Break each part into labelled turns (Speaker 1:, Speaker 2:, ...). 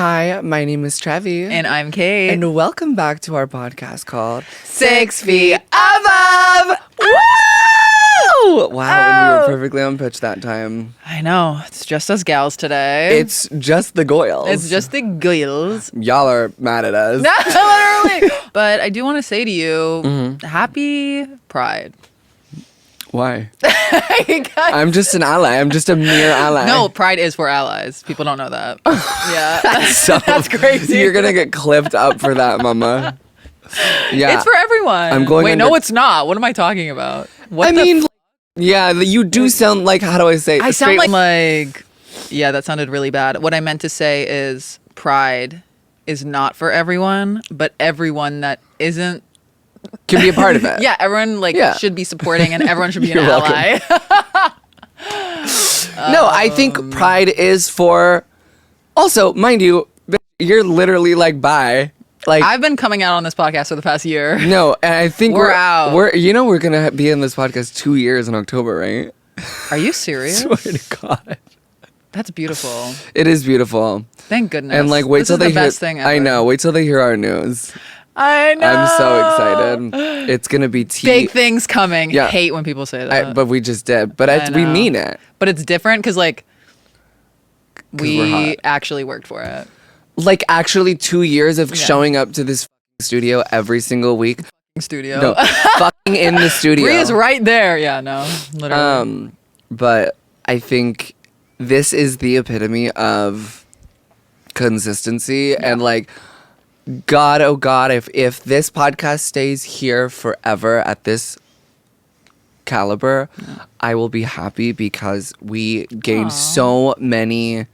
Speaker 1: Hi, my name is Trevi.
Speaker 2: And I'm Kate.
Speaker 1: And welcome back to our podcast called
Speaker 2: 6 Feet Above.
Speaker 1: Woo! Wow, and we were perfectly on pitch that time.
Speaker 2: I know. It's just us gals today.
Speaker 1: It's just the goyles.
Speaker 2: It's just the girls.
Speaker 1: Y'all are mad at us.
Speaker 2: Literally. But I do want to say to you, happy Pride.
Speaker 1: Why? I'm just an ally. I'm just a mere ally.
Speaker 2: No, Pride is for allies. People don't know that. Yeah.
Speaker 1: That's
Speaker 2: crazy.
Speaker 1: You're going to get clipped up for that, mama. Yeah.
Speaker 2: It's for everyone.
Speaker 1: I'm going
Speaker 2: Wait,
Speaker 1: under-
Speaker 2: no, it's not. What am I talking about? What
Speaker 1: I mean, yeah, you do sound like, how do I say?
Speaker 2: I sound like, yeah, that sounded really bad. What I meant to say is Pride is not for everyone, but everyone that isn't
Speaker 1: can be a part of it.
Speaker 2: Yeah, everyone should be supporting and everyone should be an
Speaker 1: You're
Speaker 2: ally.
Speaker 1: No, I think Pride is for, also, mind you, you're literally like bi. Like,
Speaker 2: I've been coming out on this podcast for the past year.
Speaker 1: No, and I think
Speaker 2: we're out.
Speaker 1: We're gonna be in this podcast 2 years in October, right?
Speaker 2: Are you serious?
Speaker 1: Swear to God.
Speaker 2: That's beautiful.
Speaker 1: It is beautiful.
Speaker 2: Thank goodness.
Speaker 1: And like, wait
Speaker 2: this
Speaker 1: till
Speaker 2: is
Speaker 1: they
Speaker 2: the
Speaker 1: hear.
Speaker 2: best thing ever.
Speaker 1: I know. Wait till they hear our news.
Speaker 2: I know.
Speaker 1: I'm so excited. It's gonna be
Speaker 2: big things coming.
Speaker 1: Yeah.
Speaker 2: Hate when people say that.
Speaker 1: But we just did. But we mean it.
Speaker 2: But it's different because
Speaker 1: we're
Speaker 2: we
Speaker 1: hot.
Speaker 2: actually worked for it.
Speaker 1: Like actually 2 years of showing up to this studio every single week.
Speaker 2: Studio.
Speaker 1: No, fucking in the studio.
Speaker 2: Ria's right there. Yeah, no, literally.
Speaker 1: But I think this is the epitome of consistency and like, God, oh God, if this podcast stays here forever at this caliber, I will be happy because we gained so many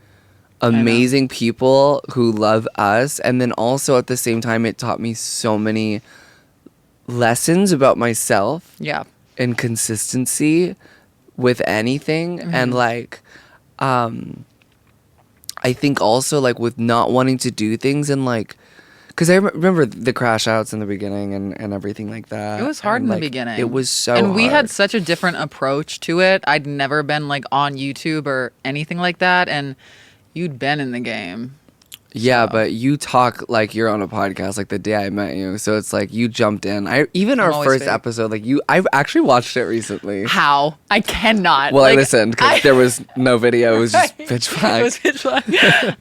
Speaker 1: amazing people who love us. And then also at the same time, it taught me so many lessons about myself.
Speaker 2: Yeah.
Speaker 1: And consistency with anything. And like, I think also like with not wanting to do things and like, because I remember the crash outs in the beginning and everything like that.
Speaker 2: It was hard in
Speaker 1: like,
Speaker 2: the beginning.
Speaker 1: It was so
Speaker 2: And we
Speaker 1: hard.
Speaker 2: had such a different approach to it. I'd never been like on YouTube or anything like that. And you'd been in the game.
Speaker 1: Yeah, but you talk like you're on a podcast like the day I met you. So it's like you jumped in. Our first episode, like I've actually watched it recently.
Speaker 2: How? I cannot.
Speaker 1: Well, I listened because there was no video. It was just pitch black.
Speaker 2: It was pitch black.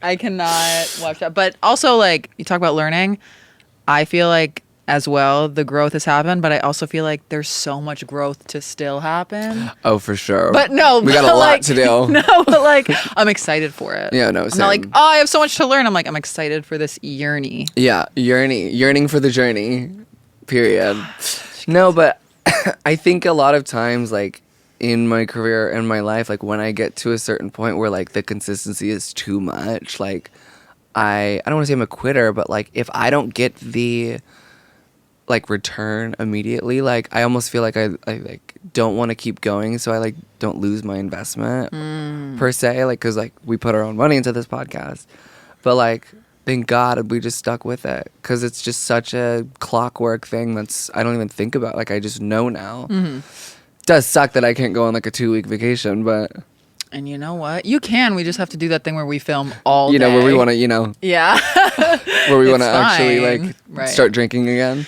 Speaker 2: I cannot watch that. But also, like, you talk about learning. I feel like as well, the growth has happened, but I also feel like there's so much growth to still happen.
Speaker 1: Oh, for sure.
Speaker 2: But no,
Speaker 1: we got a lot to do.
Speaker 2: No, but like, I'm excited for it.
Speaker 1: Yeah, no,
Speaker 2: I'm
Speaker 1: same.
Speaker 2: not like, oh, I have so much to learn. I'm like, I'm excited for this journey.
Speaker 1: Yeah, yearning for the journey, period. No, but I think a lot of times, like, in my career and my life, like, when I get to a certain point where, like, the consistency is too much, like, I don't want to say I'm a quitter, but, like, if I don't get the like return immediately, like I almost feel like I like don't want to keep going, so I like don't lose my investment per se, like because like we put our own money into this podcast, but like thank God we just stuck with it because it's just such a clockwork thing that's I don't even think about, like I just know now. Does suck that I can't go on like a 2-week vacation, but
Speaker 2: and you know what, you can, we just have to do that thing where we film all day.
Speaker 1: Where we want to
Speaker 2: yeah
Speaker 1: where we want to actually like start drinking again.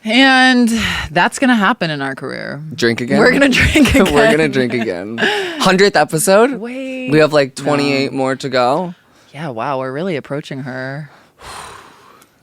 Speaker 2: And that's going to happen in our career.
Speaker 1: Drink again?
Speaker 2: We're going to drink again.
Speaker 1: We're going to drink again. 100th episode?
Speaker 2: Wait.
Speaker 1: We have like 28 more to go.
Speaker 2: Yeah, wow. We're really approaching her.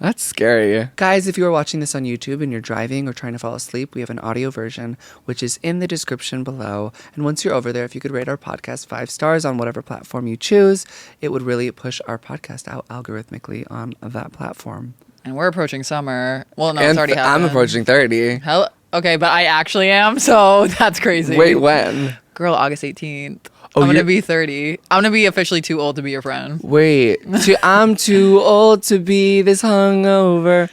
Speaker 1: That's scary. Guys, if you are watching this on YouTube and you're driving or trying to fall asleep, we have an audio version, which is in the description below. And once you're over there, if you could rate our podcast 5 stars on whatever platform you choose, it would really push our podcast out algorithmically on that platform.
Speaker 2: And we're approaching summer. Well, no, it's already happened.
Speaker 1: I'm approaching 30.
Speaker 2: Hell, okay, but I actually am, so that's crazy.
Speaker 1: Wait, when?
Speaker 2: Girl, August 18th.
Speaker 1: Oh,
Speaker 2: I'm going to be 30. I'm going to be officially too old to be your friend.
Speaker 1: Wait, I'm too old to be this hungover.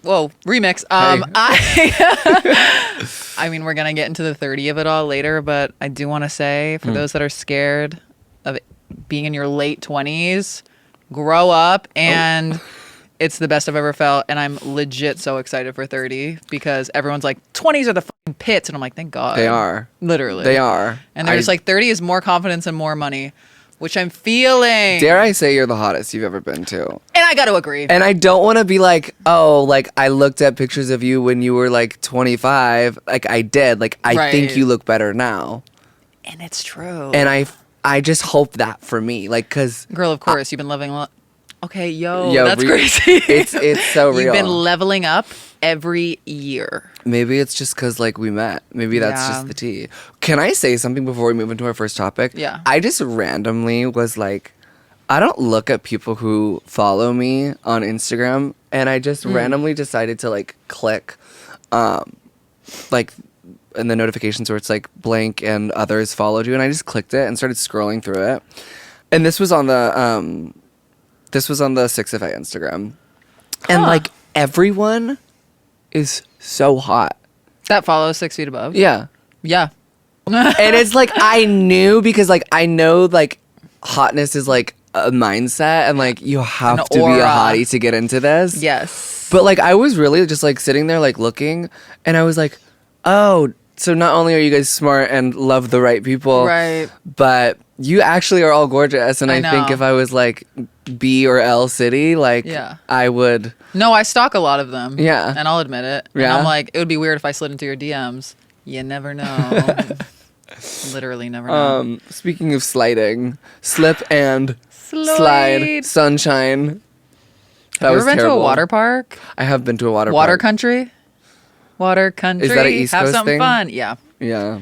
Speaker 2: Whoa, remix.
Speaker 1: Hey.
Speaker 2: I mean, we're going to get into the 30 of it all later, but I do want to say, for those that are scared of being in your late 20s, grow up and... It's the best I've ever felt, and I'm legit so excited for 30 because everyone's like, 20s are the fucking pits, and I'm like, thank God.
Speaker 1: They are.
Speaker 2: Literally.
Speaker 1: They are.
Speaker 2: And they're just like, 30 is more confidence and more money. which I'm feeling.
Speaker 1: Dare I say you're the hottest you've ever been to?
Speaker 2: And I got to agree.
Speaker 1: And I don't want to be like, oh, like I looked at pictures of you when you were like 25. Like I did. Like I think you look better now.
Speaker 2: And it's true.
Speaker 1: And I just hope that for me. Like, cause
Speaker 2: girl, of course, you've been living. Okay, that's crazy.
Speaker 1: It's so real.
Speaker 2: You've been leveling up every year.
Speaker 1: Maybe it's just because, like, we met. Maybe that's just the tea. Can I say something before we move into our first topic?
Speaker 2: Yeah.
Speaker 1: I just randomly was like, I don't look at people who follow me on Instagram, and I just randomly decided to, like, click, like, in the notifications where it's, like, blank and others followed you, and I just clicked it and started scrolling through it. And this was on the 6 of It Instagram. And, like, everyone is so hot.
Speaker 2: That follows 6 feet above?
Speaker 1: Yeah.
Speaker 2: Yeah.
Speaker 1: And it's like, I knew because, like, I know, like, hotness is, like, a mindset. And, like, you have to be a hottie to get into this.
Speaker 2: Yes.
Speaker 1: But, like, I was really just, like, sitting there, like, looking. And I was like, oh, so not only are you guys smart and love the right people.
Speaker 2: Right.
Speaker 1: But you actually are all gorgeous. And I think if I was, like, B or L city, like, I would.
Speaker 2: No, I stalk a lot of them.
Speaker 1: Yeah.
Speaker 2: And I'll admit it.
Speaker 1: Yeah.
Speaker 2: And I'm like, it would be weird if I slid into your DMs. You never know. Literally never know.
Speaker 1: Speaking of sliding, slip and slide, sunshine.
Speaker 2: Have you ever been to a water park?
Speaker 1: I have been to a water park.
Speaker 2: Water country? Water country.
Speaker 1: Is that an East
Speaker 2: Have
Speaker 1: Coast
Speaker 2: something
Speaker 1: thing?
Speaker 2: fun. Yeah.
Speaker 1: Yeah.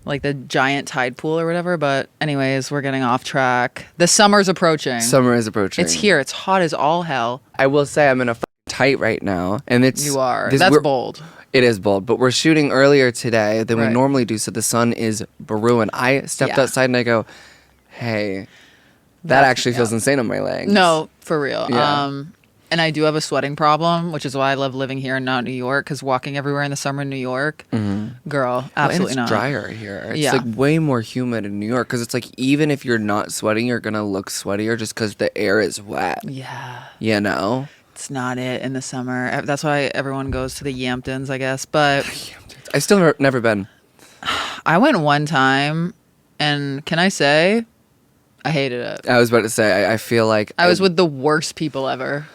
Speaker 2: Like the giant tide pool or whatever. But anyways, we're getting off track. The summer's approaching.
Speaker 1: Summer is approaching.
Speaker 2: It's here. It's hot as all hell.
Speaker 1: I will say I'm in a tight right now, and it's
Speaker 2: you are. That's bold.
Speaker 1: It is bold, but we're shooting earlier today than we normally do, so the sun is brewing. I stepped outside and I go, hey, that actually feels insane on my legs.
Speaker 2: No, for real.
Speaker 1: Yeah.
Speaker 2: And I do have a sweating problem, which is why I love living here and not New York, because walking everywhere in the summer in New York, girl, absolutely
Speaker 1: and it's
Speaker 2: not.
Speaker 1: drier here. It's like way more humid in New York, because it's like even if you're not sweating, you're going to look sweatier just because the air is wet.
Speaker 2: Yeah.
Speaker 1: You know?
Speaker 2: It's not it in the summer. That's why everyone goes to the Yamptons, I guess. But
Speaker 1: I still never been.
Speaker 2: I went one time, and can I say, I hated it.
Speaker 1: I was about to say, I feel like
Speaker 2: I was with the worst people ever.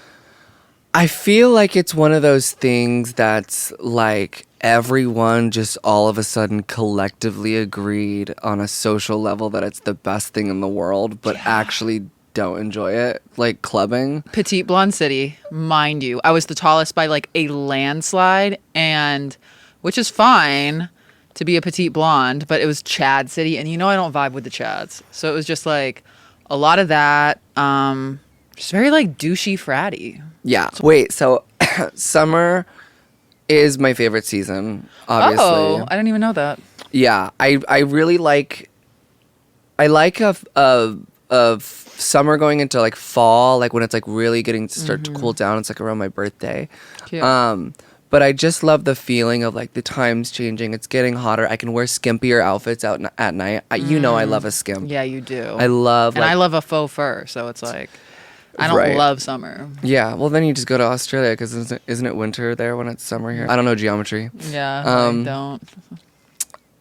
Speaker 1: I feel like it's one of those things that's like everyone just all of a sudden collectively agreed on a social level that it's the best thing in the world, but actually don't enjoy it, like clubbing.
Speaker 2: Petite blonde city, mind you. I was the tallest by like a landslide, and which is fine to be a petite blonde, but it was Chad city, and you know I don't vibe with the Chads. So it was just like a lot of that, just very like douchey fratty.
Speaker 1: Yeah. Wait, so summer is my favorite season, obviously.
Speaker 2: Oh, I didn't even know that.
Speaker 1: Yeah, I really like a summer going into like fall, like when it's like really getting to start to cool down. It's like around my birthday.
Speaker 2: Cute.
Speaker 1: But I just love the feeling of like the times changing. It's getting hotter. I can wear skimpier outfits out at night. You know I love a skimp.
Speaker 2: Yeah, you do.
Speaker 1: I love
Speaker 2: and I love a faux fur, so it's like I don't love summer.
Speaker 1: Yeah, well then you just go to Australia because isn't it winter there when it's summer here? I don't know geometry.
Speaker 2: Yeah, I don't.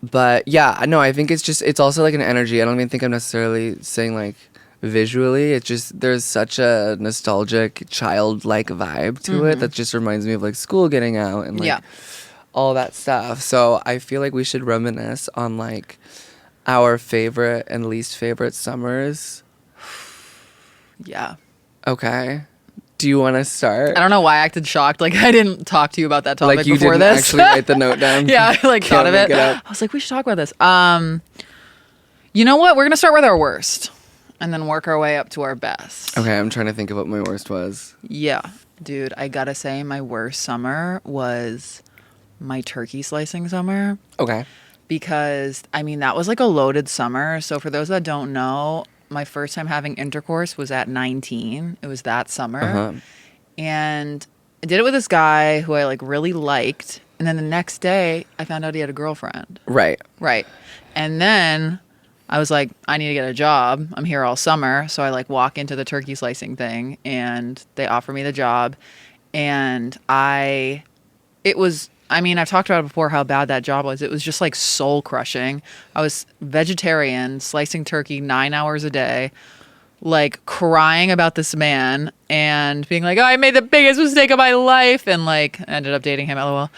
Speaker 1: But yeah, no, I think it's also like an energy. I don't even think I'm necessarily saying like visually. It's just there's such a nostalgic childlike vibe to it that just reminds me of like school getting out and like all that stuff. So I feel like we should reminisce on like our favorite and least favorite summers.
Speaker 2: Yeah.
Speaker 1: Okay. Do you want to start?
Speaker 2: I don't know why I acted shocked. Like I didn't talk to you about that topic
Speaker 1: like you
Speaker 2: before
Speaker 1: didn't
Speaker 2: this.
Speaker 1: actually write the note down.
Speaker 2: Yeah, I like thought of it. I was like, we should talk about this. You know what? We're gonna start with our worst, and then work our way up to our best.
Speaker 1: Okay, I'm trying to think of what my worst was.
Speaker 2: Yeah, dude, I gotta say my worst summer was my turkey slicing summer.
Speaker 1: Okay.
Speaker 2: Because I mean that was like a loaded summer. So for those that don't know, my first time having intercourse was at 19. It was that summer. And I did it with this guy who I like really liked. And then the next day I found out he had a girlfriend.
Speaker 1: Right.
Speaker 2: And then I was like, I need to get a job. I'm here all summer. So I like walk into the turkey slicing thing and they offer me the job. And I I mean, I've talked about it before how bad that job was. It was just like soul crushing. I was vegetarian, slicing turkey 9 hours a day, like crying about this man and being like, oh, I made the biggest mistake of my life. And like ended up dating him, LOL.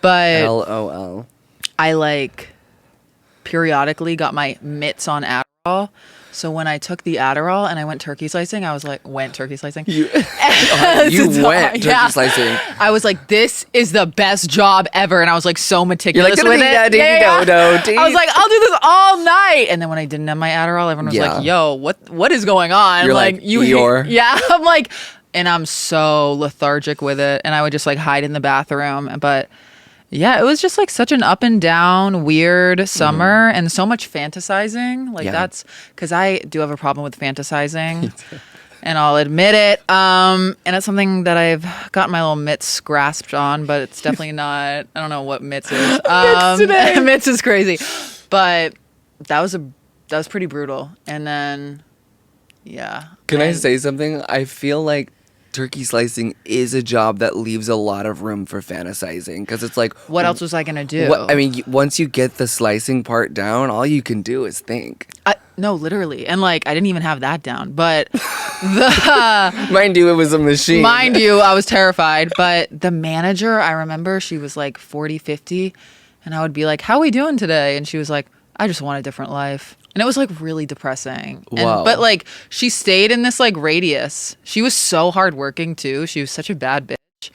Speaker 2: But
Speaker 1: LOL.
Speaker 2: I like periodically got my mitts on Adderall. So when I took the Adderall and I went turkey slicing, I was like, went turkey slicing.
Speaker 1: You went turkey slicing.
Speaker 2: I was like, this is the best job ever. And I was like so meticulous with it. I was like, I'll do this all night. And then when I didn't have my Adderall, everyone was like, yo, what is going on?
Speaker 1: You're like
Speaker 2: Eeyore. Yeah. I'm like, and I'm so lethargic with it. And I would just like hide in the bathroom. But yeah, it was just like such an up and down, weird summer and so much fantasizing. Like that's because I do have a problem with fantasizing and I'll admit it. And it's something that I've gotten my little mitts grasped on, but it's definitely not, I don't know what mitts is. Mitts is crazy. But that was pretty brutal. And then, yeah.
Speaker 1: Can I say something? I feel like turkey slicing is a job that leaves a lot of room for fantasizing because it's like,
Speaker 2: what else was I gonna do?
Speaker 1: I mean, once you get the slicing part down, all you can do is think.
Speaker 2: No, literally, and like I didn't even have that down. But
Speaker 1: mind you, it was a machine.
Speaker 2: Mind you, I was terrified. But the manager, I remember, she was like 40, 50, and I would be like, "How are we doing today?" And she was like, "I just want a different life." And it was like really depressing. But like she stayed in this like radius. She was so hardworking too. She was such a bad bitch.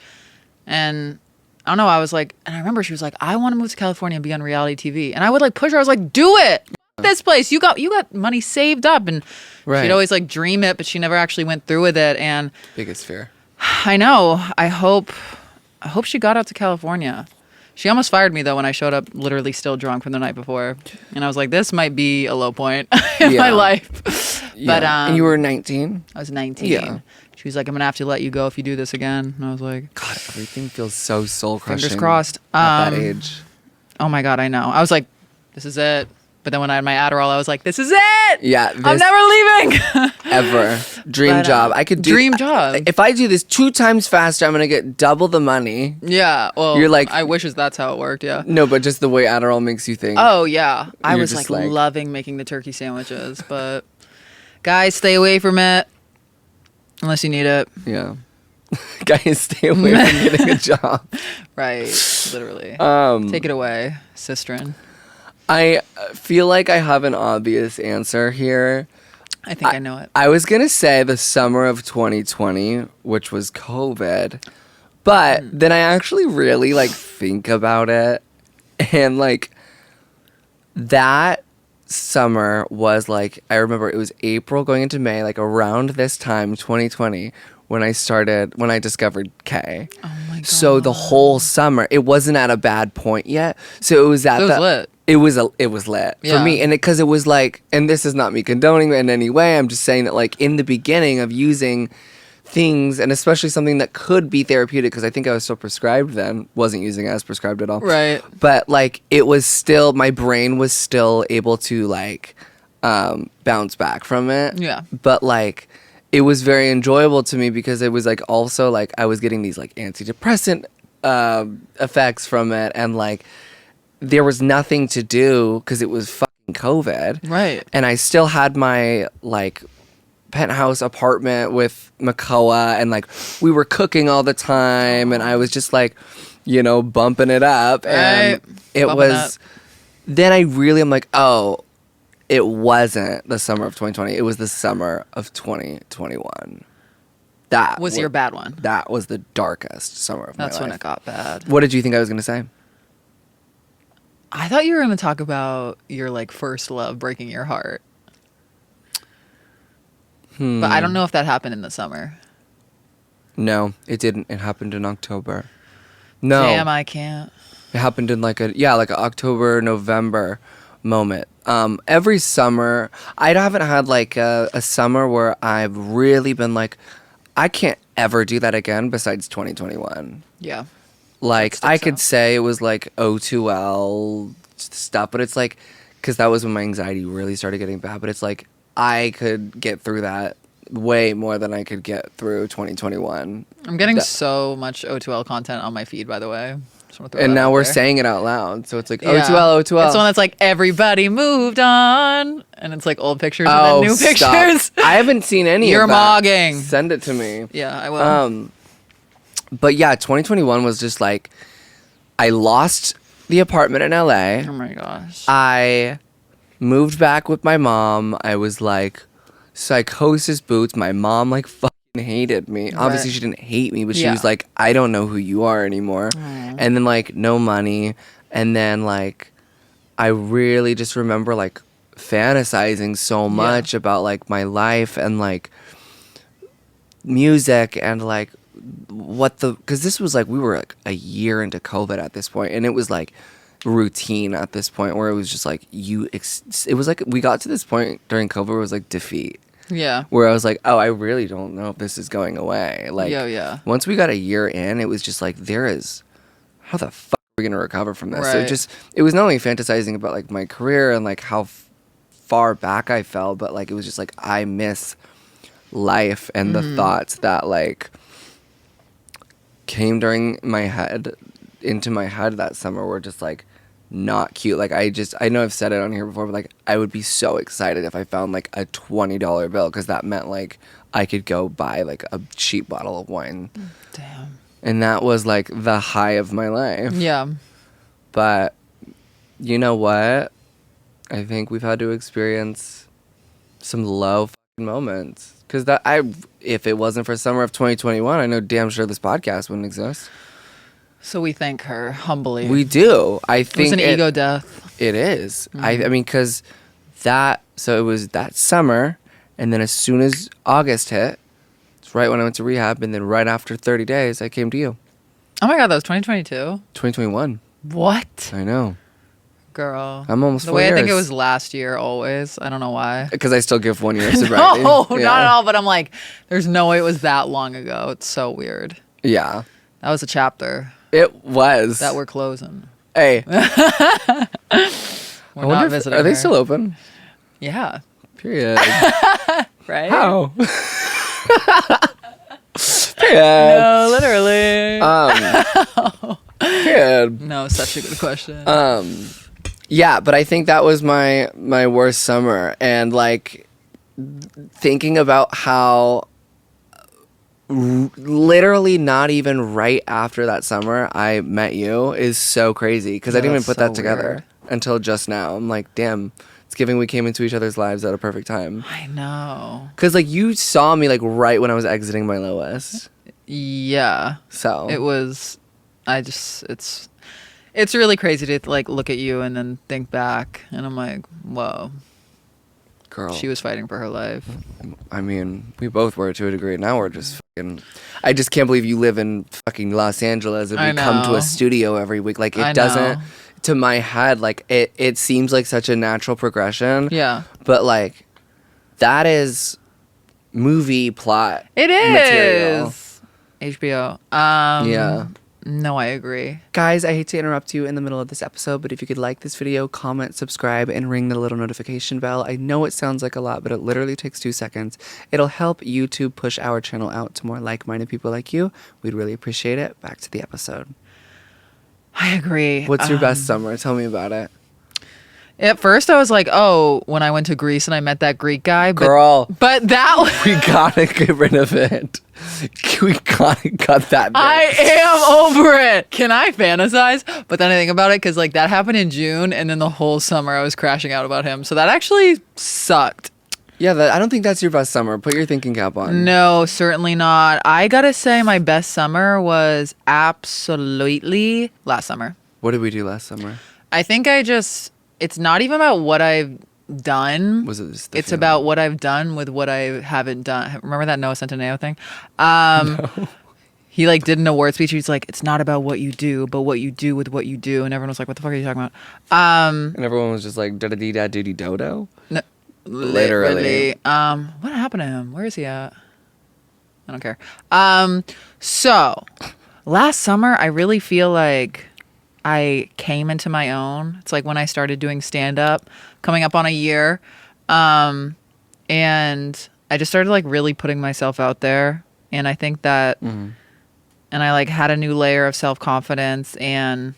Speaker 2: And I don't know. I was like, and I remember she was like, I want to move to California and be on reality TV. And I would like push her. I was like, do it. This place. You got money saved up. And she'd always like dream it, but she never actually went through with it. And
Speaker 1: biggest fear.
Speaker 2: I know. I hope she got out to California. She almost fired me, though, when I showed up literally still drunk from the night before. And I was like, this might be a low point in my life. But
Speaker 1: and you were 19?
Speaker 2: I was 19.
Speaker 1: Yeah.
Speaker 2: She was like, I'm going to have to let you go if you do this again. And I was like,
Speaker 1: God, everything feels so soul-crushing.
Speaker 2: Fingers crossed.
Speaker 1: At that age.
Speaker 2: Oh, my God, I know. I was like, this is it. But then when I had my Adderall, I was like, this is it.
Speaker 1: Yeah.
Speaker 2: I'm never leaving.
Speaker 1: Ever. Dream job. I could do
Speaker 2: dream job.
Speaker 1: If I do this 2 times faster, I'm going to get double the money.
Speaker 2: Yeah. Well,
Speaker 1: you're like,
Speaker 2: I wish that's how it worked. Yeah.
Speaker 1: No, but just the way Adderall makes you think.
Speaker 2: Oh, yeah. I was like loving making the turkey sandwiches. But guys, stay away from it. Unless you need it.
Speaker 1: Yeah. Guys, stay away from getting a job.
Speaker 2: Right. Literally. Take it away, Sistren.
Speaker 1: I feel like I have an obvious answer here.
Speaker 2: I think I know it.
Speaker 1: I was going to say the summer of 2020, which was COVID. But then I actually really like think about it. And like that summer was like, I remember it was April going into May, like around this time, 2020, when I discovered K.
Speaker 2: Oh my God.
Speaker 1: So the whole summer, it wasn't at a bad point yet. So it was at
Speaker 2: lit.
Speaker 1: It was lit for me, and because it was like, and this is not me condoning it in any way. I'm just saying that like in the beginning of using things, and especially something that could be therapeutic, because I think I was still prescribed then, wasn't using it as prescribed at all.
Speaker 2: Right.
Speaker 1: But like it was still, my brain was still able to like bounce back from it.
Speaker 2: Yeah.
Speaker 1: But like it was very enjoyable to me because it was like also like I was getting these like antidepressant effects from it, and like there was nothing to do because it was fucking COVID.
Speaker 2: Right.
Speaker 1: And I still had my like penthouse apartment with Makoa, and like we were cooking all the time, and I was just like, you know, bumping it up. And it was, then I really am like, oh, it wasn't the summer of 2020. It was the summer of 2021. That
Speaker 2: was your bad one.
Speaker 1: That was the darkest summer of my life.
Speaker 2: That's when it got bad.
Speaker 1: What did you think I was going to say?
Speaker 2: I thought you were going to talk about your like first love breaking your heart. But I don't know if that happened in the summer.
Speaker 1: No, it didn't. It happened in October. No.
Speaker 2: Damn, I can't.
Speaker 1: It happened in like an October, November moment. Every summer, I haven't had like a summer where I've really been like, I can't ever do that again besides 2021.
Speaker 2: Yeah.
Speaker 1: Like, I could say it was like O2L stuff, but it's like, because that was when my anxiety really started getting bad, but it's like, I could get through that way more than I could get through 2021.
Speaker 2: I'm getting so much O2L content on my feed, by the way.
Speaker 1: And now we're saying it out loud. So it's like,
Speaker 2: Yeah.
Speaker 1: O2L, O2L.
Speaker 2: It's one that's like, everybody moved on. And it's like old pictures and then new pictures.
Speaker 1: I haven't seen any
Speaker 2: You're
Speaker 1: of that.
Speaker 2: mogging.
Speaker 1: Send it to me.
Speaker 2: Yeah, I will.
Speaker 1: But yeah, 2021 was just like, I lost the apartment in LA.
Speaker 2: Oh my gosh.
Speaker 1: I moved back with my mom. I was like, psychosis boots. My mom like fucking hated me. Obviously she didn't hate me, but she was like, I don't know who you are anymore. And then like no money. And then like I really just remember like fantasizing so much about like my life and like music and like because this was like we were like a year into COVID at this point, and it was like routine at this point where it was just like it was like we got to this point during COVID where it was like defeat.
Speaker 2: Yeah.
Speaker 1: Where I was like, oh, I really don't know if this is going away. Like, once we got a year in, it was just like, how the fuck are we going to recover from this?
Speaker 2: Right.
Speaker 1: So it was not only fantasizing about like my career and like how far back I fell, but like, it was just like, I miss life and the thoughts that like came into my head that summer were just like, not cute. Like I know I've said it on here before, but like I would be so excited if I found like a $20 bill because that meant like I could go buy like a cheap bottle of wine.
Speaker 2: Damn.
Speaker 1: And that was like the high of my life.
Speaker 2: Yeah.
Speaker 1: But you know what? I think we've had to experience some low fucking moments because if it wasn't for summer of 2021, I know damn sure this podcast wouldn't exist.
Speaker 2: So we thank her humbly.
Speaker 1: We do. I think
Speaker 2: it was an ego death.
Speaker 1: It is. I mean, because so it was that summer, and then as soon as August hit, it's right when I went to rehab, and then right after 30 days, I came to you.
Speaker 2: Oh my God, that was 2022?
Speaker 1: 2021.
Speaker 2: What?
Speaker 1: I know.
Speaker 2: Girl.
Speaker 1: I'm almost 4
Speaker 2: years. The way I think it
Speaker 1: years.
Speaker 2: was last year always. I don't know why.
Speaker 1: Because I still give 1 year sobriety.
Speaker 2: No, not at all. But I'm like, there's no way it was that long ago. It's so weird.
Speaker 1: Yeah.
Speaker 2: That was a chapter.
Speaker 1: It was.
Speaker 2: That we're closing.
Speaker 1: Hey.
Speaker 2: We're not visiting
Speaker 1: Are they
Speaker 2: her.
Speaker 1: still open?
Speaker 2: Yeah.
Speaker 1: Period.
Speaker 2: Right?
Speaker 1: How? Period.
Speaker 2: No, literally.
Speaker 1: Period.
Speaker 2: No, such a good question.
Speaker 1: Yeah, but I think that was my worst summer, and like thinking about how literally not even right after that summer I met you is so crazy because I didn't even put that together until just now. I'm like, damn, it's giving we came into each other's lives at a perfect time.
Speaker 2: I know.
Speaker 1: Because like you saw me like right when I was exiting my lowest.
Speaker 2: Yeah.
Speaker 1: So
Speaker 2: it was. It's really crazy to like look at you and then think back, and I'm like, whoa.
Speaker 1: Girl.
Speaker 2: She was fighting for her life.
Speaker 1: I mean, we both were to a degree. Now we're just fucking... I just can't believe you live in fucking Los Angeles and we come to a studio every week. Like, it doesn't... To my head, like, it seems like such a natural progression.
Speaker 2: Yeah.
Speaker 1: But, like, that is movie plot
Speaker 2: It
Speaker 1: material.
Speaker 2: is. HBO.
Speaker 1: Yeah.
Speaker 2: No, I agree.
Speaker 1: Guys, I hate to interrupt you in the middle of this episode, but if you could like this video, comment, subscribe, and ring the little notification bell. I know it sounds like a lot, but it literally takes 2 seconds. It'll help YouTube push our channel out to more like-minded people like you. We'd really appreciate it. Back to the episode.
Speaker 2: I agree.
Speaker 1: What's your best summer? Tell me about it.
Speaker 2: At first, I was like, oh, when I went to Greece and I met that Greek guy. But,
Speaker 1: Girl.
Speaker 2: But that...
Speaker 1: We gotta get rid of it. We gotta cut that bit.
Speaker 2: I am over it. Can I fantasize? But then I think about it because like that happened in June, and then the whole summer I was crashing out about him. So that actually sucked.
Speaker 1: Yeah, I don't think that's your best summer. Put your thinking cap on.
Speaker 2: No, certainly not. I gotta say my best summer was absolutely last summer.
Speaker 1: What did we do last summer?
Speaker 2: I think it's not even about what I've done.
Speaker 1: Was it just
Speaker 2: it's about what I've done with what I haven't done. Remember that Noah Centineo thing? No. He like did an award speech. He's like, it's not about what you do, but what you do with what you do. And everyone was like, what the fuck are you talking about?
Speaker 1: And everyone was just like, da-da-dee-da-doo-dee-dodo?
Speaker 2: No,
Speaker 1: Literally.
Speaker 2: What happened to him? Where is he at? I don't care. So last summer, I really feel like I came into my own. It's like when I started doing stand-up, coming up on a year. And I just started like really putting myself out there. And I think that and I like had a new layer of self-confidence, and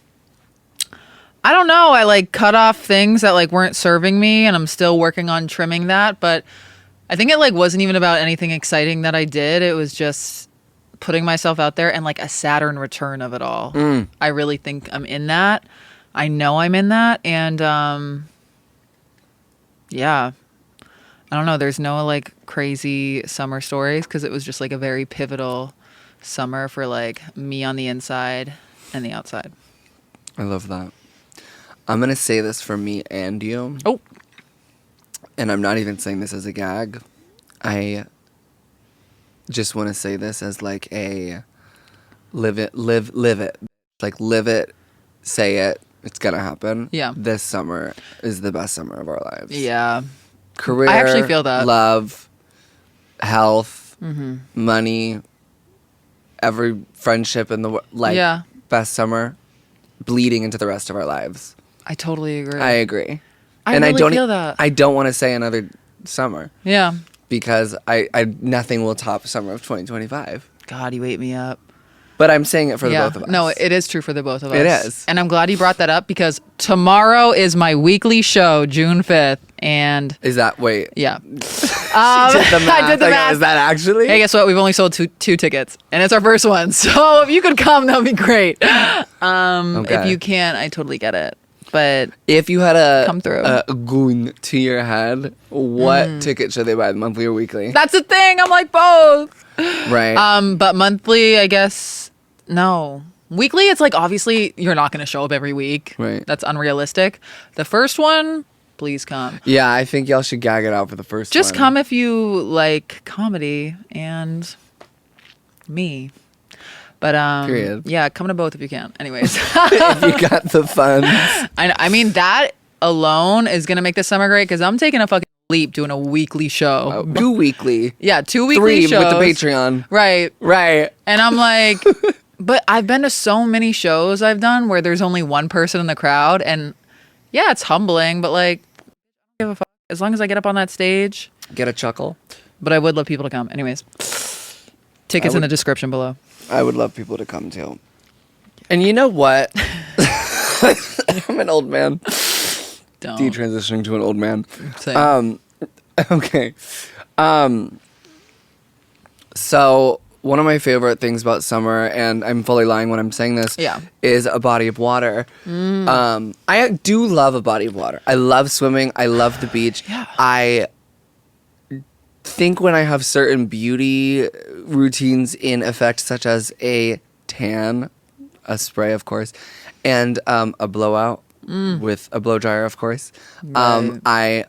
Speaker 2: I don't know, I like cut off things that like weren't serving me, and I'm still working on trimming that, but I think it like wasn't even about anything exciting that I did. It was just putting myself out there and like a Saturn return of it all. I really think I'm in that. I know I'm in that, and yeah. I don't know, there's no like crazy summer stories because it was just like a very pivotal summer for like me on the inside and the outside.
Speaker 1: I love that. I'm going to say this for me and you.
Speaker 2: Oh.
Speaker 1: And I'm not even saying this as a gag. I just want to say this as like a live it. Like live it, say it, it's going to happen.
Speaker 2: Yeah.
Speaker 1: This summer is the best summer of our lives.
Speaker 2: Yeah.
Speaker 1: Career,
Speaker 2: I actually feel that.
Speaker 1: love, health, money, every friendship in the best summer, bleeding into the rest of our lives.
Speaker 2: I totally agree.
Speaker 1: I agree.
Speaker 2: I
Speaker 1: and
Speaker 2: really
Speaker 1: I don't
Speaker 2: feel that.
Speaker 1: I don't want to say another summer.
Speaker 2: Yeah.
Speaker 1: Because I nothing will top summer of 2025.
Speaker 2: God, you ate me up.
Speaker 1: But I'm saying it for the both of us.
Speaker 2: No, it is true for the both of us.
Speaker 1: It is.
Speaker 2: And I'm glad you brought that up because tomorrow is my weekly show, June 5th. And
Speaker 1: is that, wait.
Speaker 2: Yeah.
Speaker 1: She did the math.
Speaker 2: I did the math.
Speaker 1: Is that actually?
Speaker 2: Hey, guess what? We've only sold two tickets. And it's our first one. So if you could come, that would be great. If you can't, I totally get it. But
Speaker 1: if you had
Speaker 2: come through.
Speaker 1: a goon to your head, what ticket should they buy, monthly or weekly?
Speaker 2: That's the thing. I'm like both.
Speaker 1: Right.
Speaker 2: But monthly, I guess, no. Weekly, it's like obviously you're not going to show up every week.
Speaker 1: Right.
Speaker 2: That's unrealistic. The first one, please come.
Speaker 1: Yeah, I think y'all should gag it out for the first
Speaker 2: Just
Speaker 1: one.
Speaker 2: come if you like comedy and me. But
Speaker 1: Period.
Speaker 2: Yeah, come to both if you can. Anyways.
Speaker 1: If you got the funds.
Speaker 2: I mean, that alone is going to make this summer great because I'm taking a fucking leap doing a weekly show.
Speaker 1: 2 weekly.
Speaker 2: Yeah, 2 weekly
Speaker 1: 3
Speaker 2: shows.
Speaker 1: with the Patreon.
Speaker 2: Right.
Speaker 1: Right.
Speaker 2: And I'm like, but I've been to so many shows I've done where there's only one person in the crowd. And yeah, it's humbling, but like, I don't give a fuck. As long as I get up on that stage.
Speaker 1: Get a chuckle. But
Speaker 2: I would love people to come. Anyways, tickets in the description below.
Speaker 1: I would love people to come too. And you know what? I'm an old man.
Speaker 2: Don't.
Speaker 1: Detransitioning to an old man.
Speaker 2: Same.
Speaker 1: Okay. So one of my favorite things about summer, and I'm fully lying when I'm saying this, is a body of water. I do love a body of water. I love swimming. I love the beach.
Speaker 2: Yeah.
Speaker 1: I think when I have certain beauty routines in effect, such as a tan, a spray, of course, and a blowout with a blow dryer, of course,
Speaker 2: Right.
Speaker 1: I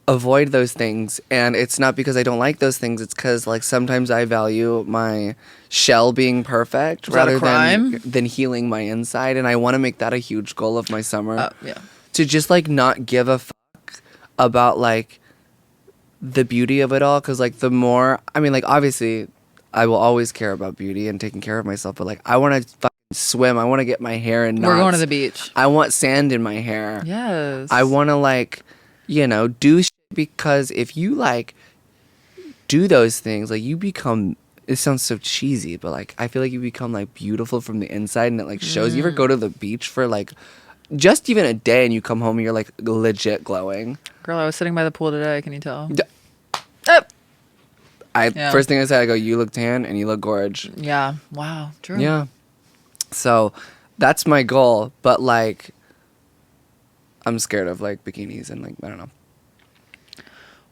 Speaker 1: avoid those things. And it's not because I don't like those things. It's because like sometimes I value my shell being perfect rather than healing my inside. And I want to make that a huge goal of my summer. To just like not give a fuck about like the beauty of it all, because like the more, I mean, like obviously I will always care about beauty and taking care of myself, but like I want to fucking swim. I want to get my hair in knots.
Speaker 2: We're going to the beach.
Speaker 1: I want sand in my hair.
Speaker 2: Yes.
Speaker 1: I want to like, you know, do shit, because if you like do those things, like you become, it sounds so cheesy, but like I feel like you become like beautiful from the inside, and it like shows. You ever go to the beach for like just even a day and you come home and you're like legit glowing?
Speaker 2: Girl, I was sitting by the pool today. Can you tell?
Speaker 1: First thing I said, I go, you look tan and you look gorge.
Speaker 2: Yeah. Wow. True.
Speaker 1: Yeah. So that's my goal. But like, I'm scared of like bikinis and like, I don't know.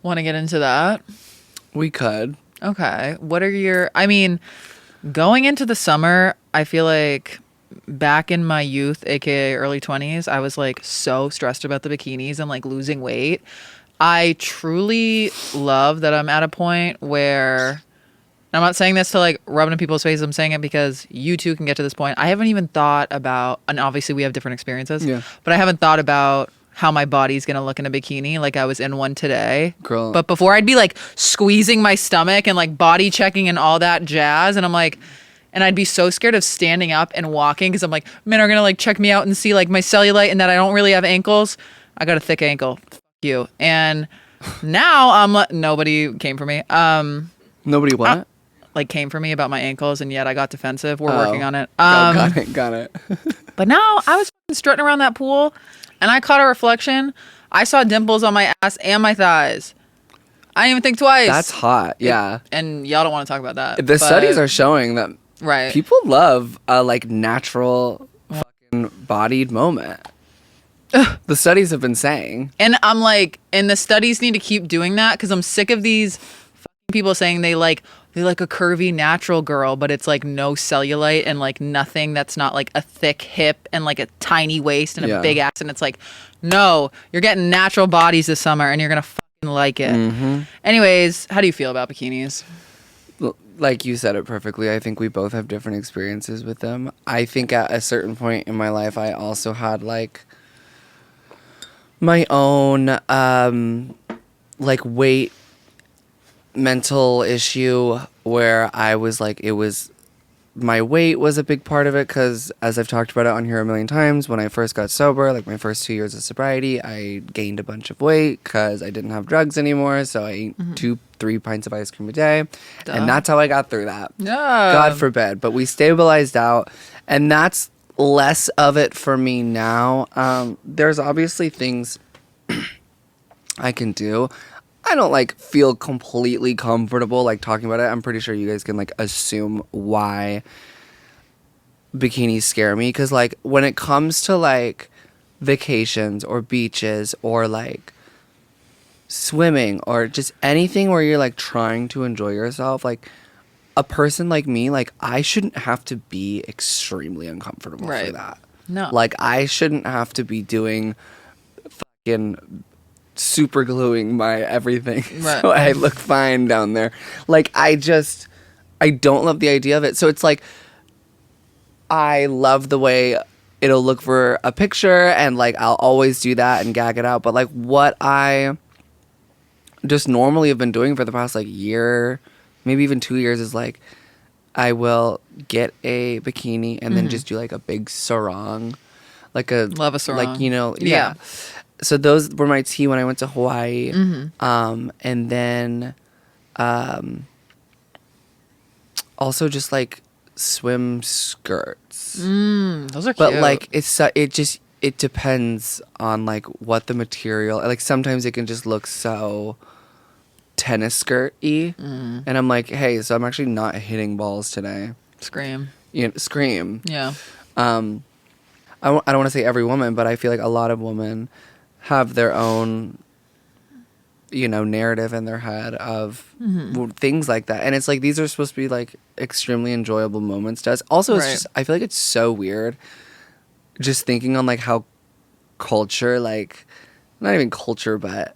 Speaker 2: Want to get into that?
Speaker 1: We could.
Speaker 2: Okay. What are your, I mean, going into the summer, I feel like back in my youth, aka early 20s, I was like so stressed about the bikinis and like losing weight. I truly love that I'm at a point where, I'm not saying this to like rub it in people's faces, I'm saying it because you too can get to this point. I haven't even thought about, and obviously we have different experiences, but I haven't thought about how my body's gonna look in a bikini. Like I was in one today.
Speaker 1: Girl.
Speaker 2: But before I'd be like squeezing my stomach and like body checking and all that jazz. And I'm like, and I'd be so scared of standing up and walking because I'm like, men are gonna like check me out and see like my cellulite and that I don't really have ankles. I got a thick ankle. F you. And now I'm like, nobody came for me.
Speaker 1: Nobody what?
Speaker 2: like came for me about my ankles, and yet I got defensive. We're working on it.
Speaker 1: Got it.
Speaker 2: But now I was strutting around that pool, and I caught a reflection. I saw dimples on my ass and my thighs. I didn't even think twice.
Speaker 1: That's hot. Yeah.
Speaker 2: And y'all don't want to talk about that.
Speaker 1: The studies are showing that people love a like natural fucking bodied moment. The studies have been saying.
Speaker 2: And I'm like, and the studies need to keep doing that because I'm sick of these fucking people saying they like a curvy natural girl, but it's like no cellulite and like nothing that's not like a thick hip and like a tiny waist and a big ass. And it's like, no, you're getting natural bodies this summer and you're going to fucking like it. Mm-hmm. Anyways, how do you feel about bikinis?
Speaker 1: Like you said it perfectly. I think we both have different experiences with them. I think at a certain point in my life, I also had like my own like weight mental issue where I was like, my weight was a big part of it because, as I've talked about it on here a million times, when I first got sober, like my first 2 years of sobriety, I gained a bunch of weight because I didn't have drugs anymore. So I ate 2-3 pints of ice cream a day. Duh. And that's how I got through that. Yeah. God forbid. But we stabilized out. And that's less of it for me now. There's obviously things I can do. I don't like feel completely comfortable like talking about it. I'm pretty sure you guys can like assume why bikinis scare me, because like when it comes to like vacations or beaches or like swimming or just anything where you're like trying to enjoy yourself, like a person like me, like I shouldn't have to be extremely uncomfortable for that.
Speaker 2: No.
Speaker 1: Like I shouldn't have to be doing fucking super gluing my everything so I look fine down there. Like I don't love the idea of it. So it's like I love the way it'll look for a picture and like I'll always do that and gag it out. But like what I just normally have been doing for the past like year, maybe even 2 years, is like I will get a bikini and then just do like a big sarong. Like a
Speaker 2: love a sarong.
Speaker 1: Like, you know, yeah. So those were my tea when I went to Hawaii. And then also just like swim skirts.
Speaker 2: Those are cute.
Speaker 1: But like it depends on like what the material, like sometimes it can just look so tennis skirt-y. And I'm like, hey, so I'm actually not hitting balls today.
Speaker 2: Scream.
Speaker 1: You know, scream.
Speaker 2: Yeah.
Speaker 1: I don't want to say every woman, but I feel like a lot of women have their own, you know, narrative in their head of things like that. And it's like, these are supposed to be like extremely enjoyable moments to us. Also, it's just, I feel like it's so weird just thinking on like how culture, like, not even culture, but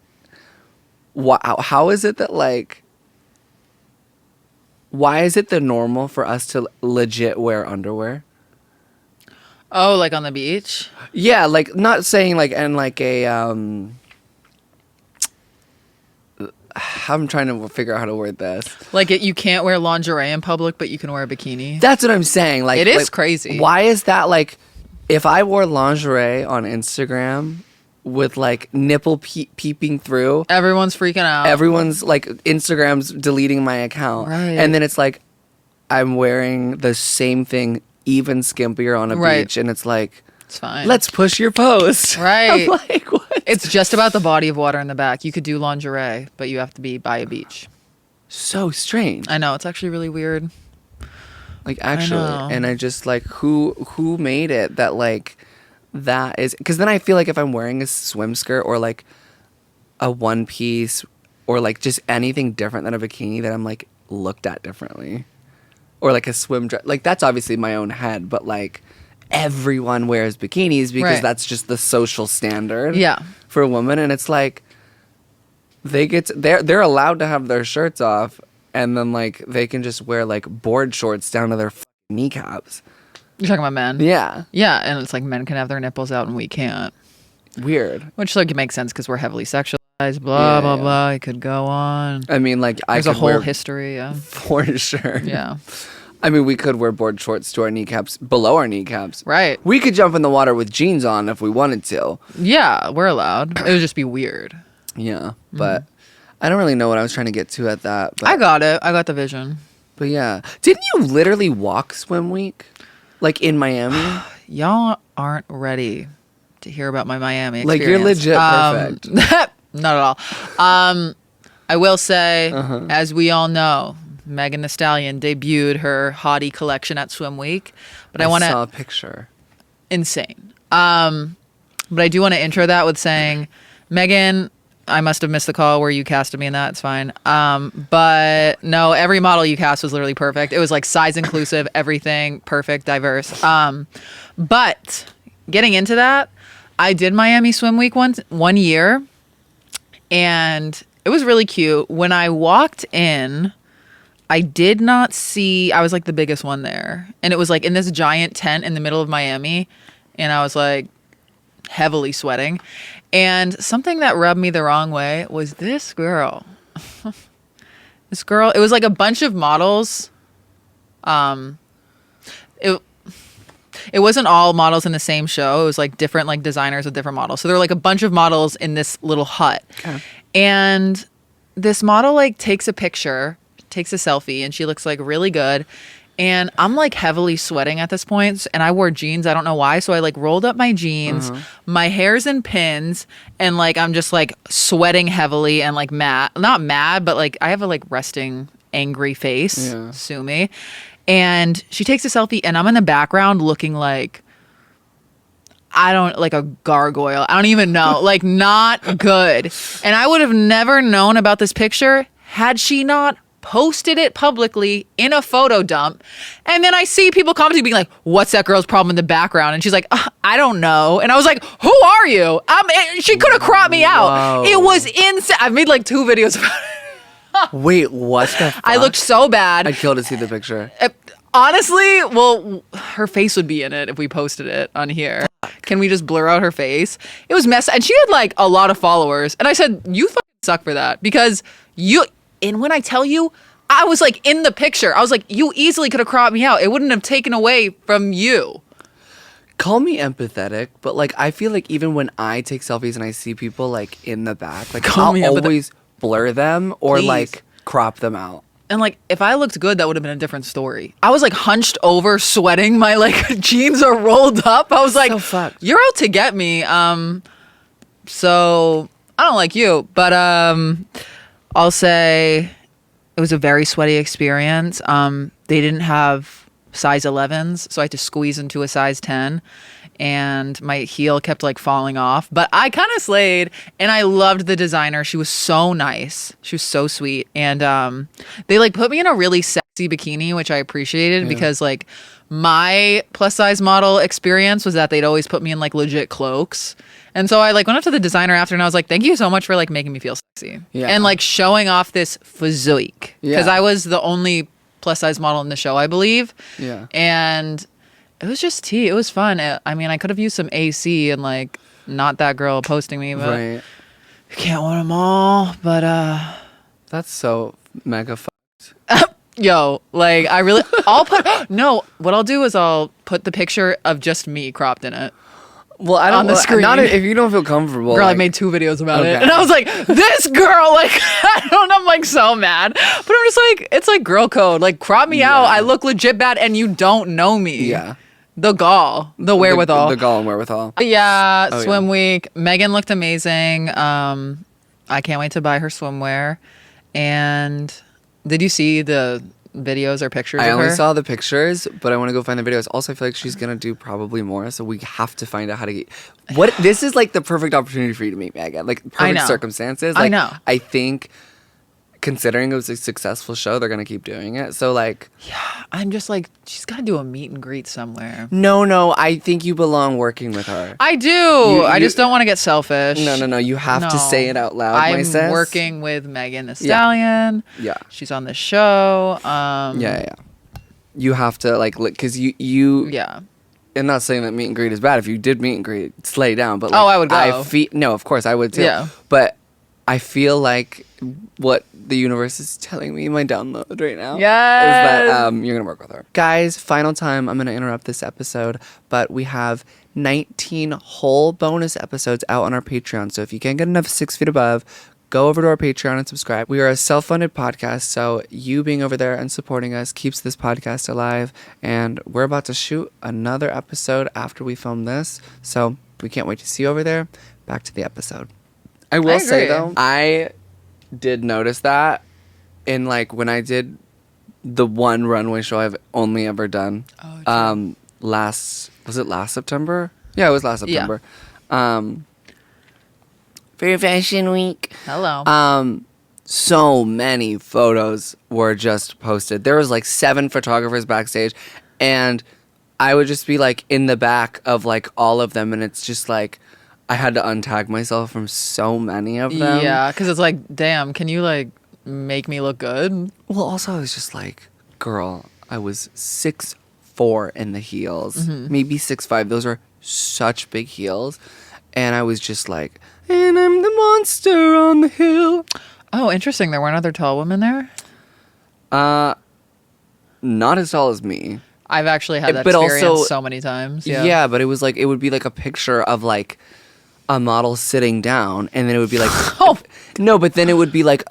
Speaker 1: how is it that like, why is it the normal for us to legit wear underwear?
Speaker 2: Oh, like on the beach?
Speaker 1: Yeah, like not saying like and like a I'm trying to figure out how to word this.
Speaker 2: Like you can't wear lingerie in public, but you can wear a bikini.
Speaker 1: That's what I'm saying. Like
Speaker 2: it is
Speaker 1: like,
Speaker 2: crazy.
Speaker 1: Why is that? Like, if I wore lingerie on Instagram with like nipple peeping through,
Speaker 2: everyone's freaking out.
Speaker 1: Everyone's like, Instagram's deleting my account, and then it's like I'm wearing the same thing, even skimpier on a beach, and it's like,
Speaker 2: it's fine.
Speaker 1: Let's push your post.
Speaker 2: Right.
Speaker 1: I'm like, what?
Speaker 2: It's just about the body of water in the back. You could do lingerie, but you have to be by a beach.
Speaker 1: So strange.
Speaker 2: I know, it's actually really weird.
Speaker 1: Like actually, and I just like who made it that like that is, because then I feel like if I'm wearing a swim skirt or like a one piece or like just anything different than a bikini, that I'm like looked at differently. Or like a swim dress. Like that's obviously my own head, but like everyone wears bikinis because that's just the social standard for a woman. And it's like they're allowed to have their shirts off, and then like they can just wear like board shorts down to their kneecaps.
Speaker 2: You're talking about men?
Speaker 1: Yeah.
Speaker 2: Yeah, and it's like men can have their nipples out and we can't.
Speaker 1: Weird.
Speaker 2: Which like it makes sense because we're heavily sexualized. Blah blah blah. It could go on.
Speaker 1: I mean, like
Speaker 2: there's a whole history. Yeah,
Speaker 1: for sure.
Speaker 2: Yeah.
Speaker 1: I mean, we could wear board shorts to our kneecaps, below our kneecaps.
Speaker 2: Right.
Speaker 1: We could jump in the water with jeans on if we wanted to.
Speaker 2: Yeah, we're allowed. It would just be weird.
Speaker 1: Yeah, but I don't really know what I was trying to get to at that. But
Speaker 2: I got it. I got the vision.
Speaker 1: But yeah. Didn't you literally walk swim week? Like in Miami?
Speaker 2: Y'all aren't ready to hear about my Miami experience.
Speaker 1: Like, you're legit perfect.
Speaker 2: Not at all. I will say, as we all know, Megan Thee Stallion debuted her hottie collection at Swim Week. But I want to...
Speaker 1: saw a picture.
Speaker 2: Insane. But I do want to intro that with saying, Megan, I must have missed the call where you casted me in that. It's fine. But no, every model you cast was literally perfect. It was like size inclusive, everything perfect, diverse. But getting into that, I did Miami Swim Week one year, and it was really cute. When I walked in, I did not see, I was like the biggest one there. And it was like in this giant tent in the middle of Miami. And I was like heavily sweating. And something that rubbed me the wrong way was this girl. This girl, it was like a bunch of models. It wasn't all models in the same show. It was like different like designers with different models. So there were like a bunch of models in this little hut. Okay. And this model like takes a picture, takes a selfie, and she looks like really good. And I'm like heavily sweating at this point, and I wore jeans. I don't know why. So I like rolled up my jeans, my hair's in pins, and like I'm just like sweating heavily and like mad. Not mad, but like I have a like resting angry face. Yeah. Sue me. And she takes a selfie, and I'm in the background looking like like a gargoyle. I don't even know. Like not good. And I would have never known about this picture had she not posted it publicly in a photo dump. And then I see people commenting being like, what's that girl's problem in the background? And she's like, I don't know. And I was like, who are you? She could have cropped me out. It was insane. I've made like 2 videos about it.
Speaker 1: Wait, what the fuck?
Speaker 2: I looked so bad.
Speaker 1: I'd kill to see the picture.
Speaker 2: Honestly, well, her face would be in it if we posted it on here. Can we just blur out her face? It was messy. And she had like a lot of followers. And I said, you fucking suck for that. Because and when I tell you, I was like in the picture. I was like, you easily could have cropped me out. It wouldn't have taken away from you.
Speaker 1: Call me empathetic, but like I feel like even when I take selfies and I see people like in the back, like I'll always blur them or like crop them out.
Speaker 2: And like if I looked good, that would have been a different story. I was like hunched over, sweating. My like jeans are rolled up. I was like, you're out to get me. So I don't like you, but I'll say it was a very sweaty experience. They didn't have size 11s, so I had to squeeze into a size 10. And my heel kept like falling off. But I kind of slayed, and I loved the designer. She was so nice. She was so sweet. And they like put me in a really sexy bikini, which I appreciated because like my plus size model experience was that they'd always put me in like legit cloaks. And so I like went up to the designer after and I was like, thank you so much for like making me feel sexy. Yeah. And like showing off this physique. Because I was the only plus size model in the show, I believe. Yeah. And it was just tea. It was fun. I mean, I could have used some AC and like not that girl posting me, but you can't want them all. But
Speaker 1: that's so mega fucked.
Speaker 2: Yo, like what I'll do is I'll put the picture of just me cropped in it.
Speaker 1: Well, I don't on the screen. Not if you don't feel comfortable.
Speaker 2: Girl, like, I made 2 videos about it, and I was like, "This girl, like, I don't know, I'm like so mad." But I'm just like, it's like girl code. Like, crop me out. I look legit bad, and you don't know me. Yeah. The gall, the wherewithal,
Speaker 1: the gall and wherewithal.
Speaker 2: Yeah, swim week. Megan looked amazing. I can't wait to buy her swimwear. And did you see the videos or pictures of her?
Speaker 1: I only saw the pictures, but I want to go find the videos. Also, I feel like she's gonna do probably more, so we have to find out how to get this is like the perfect opportunity for you to meet Megan. Like perfect circumstances. Like,
Speaker 2: I know.
Speaker 1: I think considering it was a successful show, they're gonna keep doing it. So like,
Speaker 2: yeah, I'm just like, she's gotta do a meet and greet somewhere.
Speaker 1: No, I think you belong working with her.
Speaker 2: I do. I just don't want to get selfish.
Speaker 1: No. You have to say it out loud.
Speaker 2: I'm working with Megan Thee Stallion.
Speaker 1: Yeah.
Speaker 2: She's on the show.
Speaker 1: Yeah. You have to like, because you.
Speaker 2: Yeah.
Speaker 1: And not saying that meet and greet is bad. If you did meet and greet, slay down. But like,
Speaker 2: I would go.
Speaker 1: No, of course I would too. Yeah. But I feel like what the universe is telling me, my download right now, is that you're going to work with her. Guys, final time, I'm going to interrupt this episode, but we have 19 whole bonus episodes out on our Patreon. So if you can't get enough 6 Feet Above, go over to our Patreon and subscribe. We are a self-funded podcast, so you being over there and supporting us keeps this podcast alive. And we're about to shoot another episode after we film this, so we can't wait to see you over there. Back to the episode. I will say, though, I did notice that in, like, when I did the one runway show I've only ever done. Was it last September? Yeah, it was last September. For Fashion Week.
Speaker 2: Hello.
Speaker 1: So many photos were just posted. There was like 7 photographers backstage, and I would just be like in the back of like all of them, and it's just like I had to untag myself from so many of them.
Speaker 2: Yeah, because it's like, damn, can you like make me look good?
Speaker 1: Well, also I was just like, girl, I was 6'4" in the heels, maybe 6'5". Those are such big heels, and I was just like, and I'm the monster on the hill.
Speaker 2: Oh, interesting. There weren't other tall women there?
Speaker 1: Not as tall as me.
Speaker 2: I've actually had that
Speaker 1: but
Speaker 2: experience
Speaker 1: also,
Speaker 2: so many times.
Speaker 1: Yeah, but it was like, it would be like a picture of like a model sitting down, and then it would be like, no, but then it would be like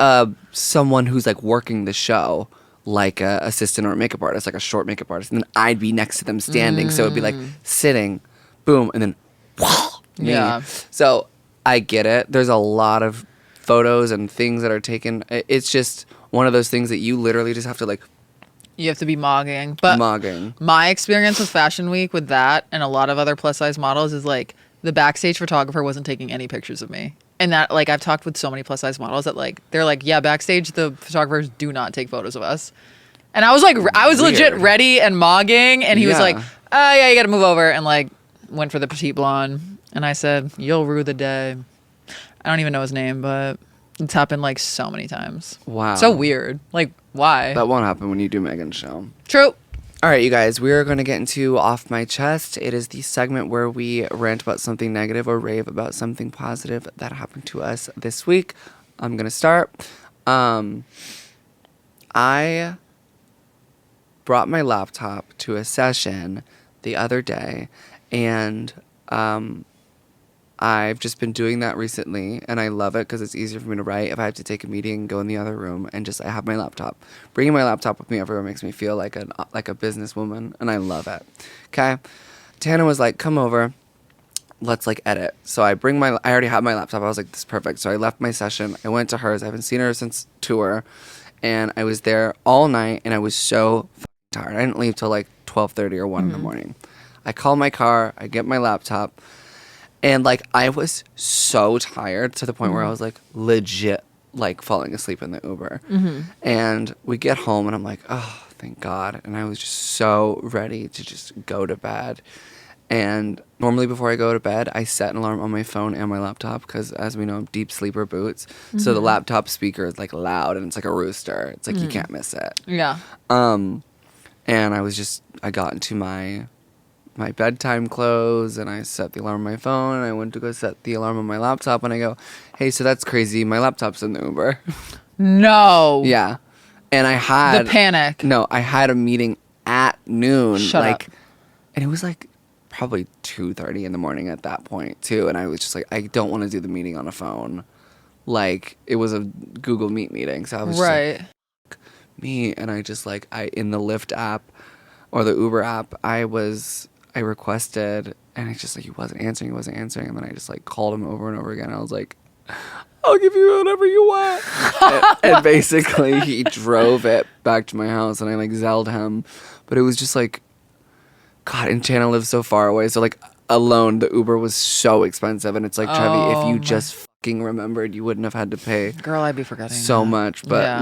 Speaker 1: someone who's like working the show, like a assistant or a makeup artist, like a short makeup artist, and then I'd be next to them standing. So it would be like sitting, boom, and then me.
Speaker 2: Yeah.
Speaker 1: So I get it. There's a lot of photos and things that are taken. It's just one of those things that you literally just have to like.
Speaker 2: You have to be mogging. But my experience with Fashion Week with that and a lot of other plus size models is like the backstage photographer wasn't taking any pictures of me. And that, like, I've talked with so many plus size models that like they're like, yeah, backstage the photographers do not take photos of us. And I was like, I was legit ready and mogging, and he was like, oh yeah, you got to move over, and like went for the petite blonde. And I said, you'll rue the day. I don't even know his name, but it's happened like so many times.
Speaker 1: Wow.
Speaker 2: So weird. Like, why?
Speaker 1: That won't happen when you do Megan's show.
Speaker 2: True.
Speaker 1: All right, you guys, we are going to get into Off My Chest. It is the segment where we rant about something negative or rave about something positive that happened to us this week. I'm going to start. I brought my laptop to a session the other day, and I've just been doing that recently, and I love it because it's easier for me to write. If I have to take a meeting, go in the other room, and just I have my laptop. Bringing my laptop with me everywhere makes me feel like a businesswoman, and I love it. Okay, Tana was like, "Come over, let's like edit." So I already have my laptop. I was like, "This is perfect." So I left my session. I went to hers. I haven't seen her since tour, and I was there all night, and I was so tired. I didn't leave till like 12:30 or 1 in the morning. I call my car. I get my laptop. And, like, I was so tired to the point where I was, like, legit, like, falling asleep in the Uber. And we get home, and I'm like, oh, thank God. And I was just so ready to just go to bed. And normally before I go to bed, I set an alarm on my phone and my laptop because, as we know, deep sleeper boots. So the laptop speaker is, like, loud, and it's like a rooster. It's like you can't miss it.
Speaker 2: Yeah.
Speaker 1: And I got into my bedtime clothes, and I set the alarm on my phone, and I went to go set the alarm on my laptop, and I go, hey, so that's crazy. My laptop's in the Uber.
Speaker 2: No.
Speaker 1: Yeah. And I had...
Speaker 2: The panic.
Speaker 1: No, I had a meeting at noon.
Speaker 2: Shut up.
Speaker 1: And it was like probably 2:30 in the morning at that point, too. And I was just like, I don't want to do the meeting on a phone. Like, it was a Google Meet meeting. So I was just like, me. And I just like, in the Lyft app or the Uber app, I requested, and it's just like, he wasn't answering. And then I just like called him over and over again. I was like, I'll give you whatever you want. and basically he drove it back to my house, and I like Zelled him. But it was just like, God, and Chana lives so far away. So like alone, the Uber was so expensive. And it's like, Trevi, if you just fucking remembered, you wouldn't have had to pay.
Speaker 2: Girl, I'd be forgetting
Speaker 1: so much. But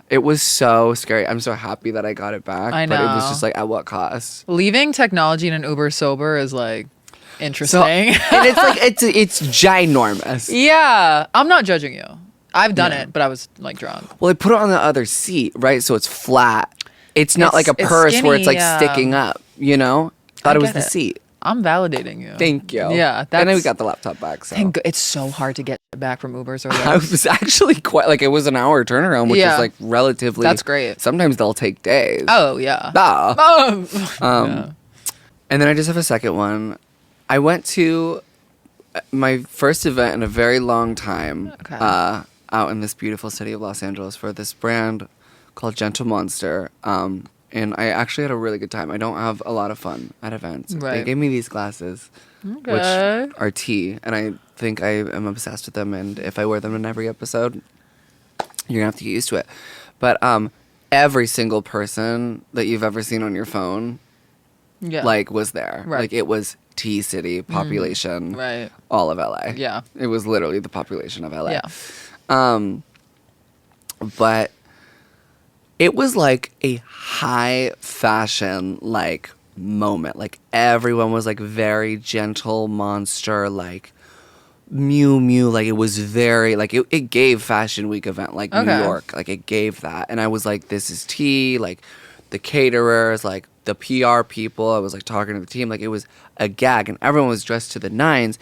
Speaker 1: it was so scary. I'm so happy that I got it back.
Speaker 2: I know.
Speaker 1: But it was just like, at what cost?
Speaker 2: Leaving technology in an Uber sober is like interesting. So,
Speaker 1: and it's like, it's ginormous.
Speaker 2: Yeah. I'm not judging you. I've done it, but I was like drunk.
Speaker 1: Well, I put it on the other seat, right? So it's flat. It's not like a purse
Speaker 2: skinny,
Speaker 1: where it's like sticking up, you know? Thought it was the seat.
Speaker 2: I'm validating you.
Speaker 1: Thank you.
Speaker 2: Yeah.
Speaker 1: And then we got the laptop back. So.
Speaker 2: It's so hard to get back from Ubers or whatever.
Speaker 1: I was actually quite, like, it was an hour turnaround, which is like relatively.
Speaker 2: That's great.
Speaker 1: Sometimes they'll take days.
Speaker 2: Oh, yeah.
Speaker 1: And then I just have a second one. I went to my first event in a very long time
Speaker 2: Okay.
Speaker 1: out in this beautiful city of Los Angeles for this brand called Gentle Monster. And I actually had a really good time. I don't have a lot of fun at events. They
Speaker 2: Right.
Speaker 1: gave me these glasses,
Speaker 2: Okay.
Speaker 1: which are tea, and I think I am obsessed with them. And if I wear them in every episode, you're gonna have to get used to it. But every single person that you've ever seen on your phone,
Speaker 2: Yeah.
Speaker 1: like, was there.
Speaker 2: Right.
Speaker 1: Like, it was Tea City population,
Speaker 2: Right.
Speaker 1: all of LA.
Speaker 2: Yeah.
Speaker 1: It was literally the population of LA.
Speaker 2: Yeah.
Speaker 1: But it was like a high fashion like moment. Like everyone was like very Gentle Monster, like Mew Mew. Like it was very like it gave Fashion Week event like New
Speaker 2: Okay.
Speaker 1: York. Like it gave that, and I was like, this is tea. Like the caterers, like the PR people. I was like talking to the team. Like it was a gag, and everyone was dressed to the nines.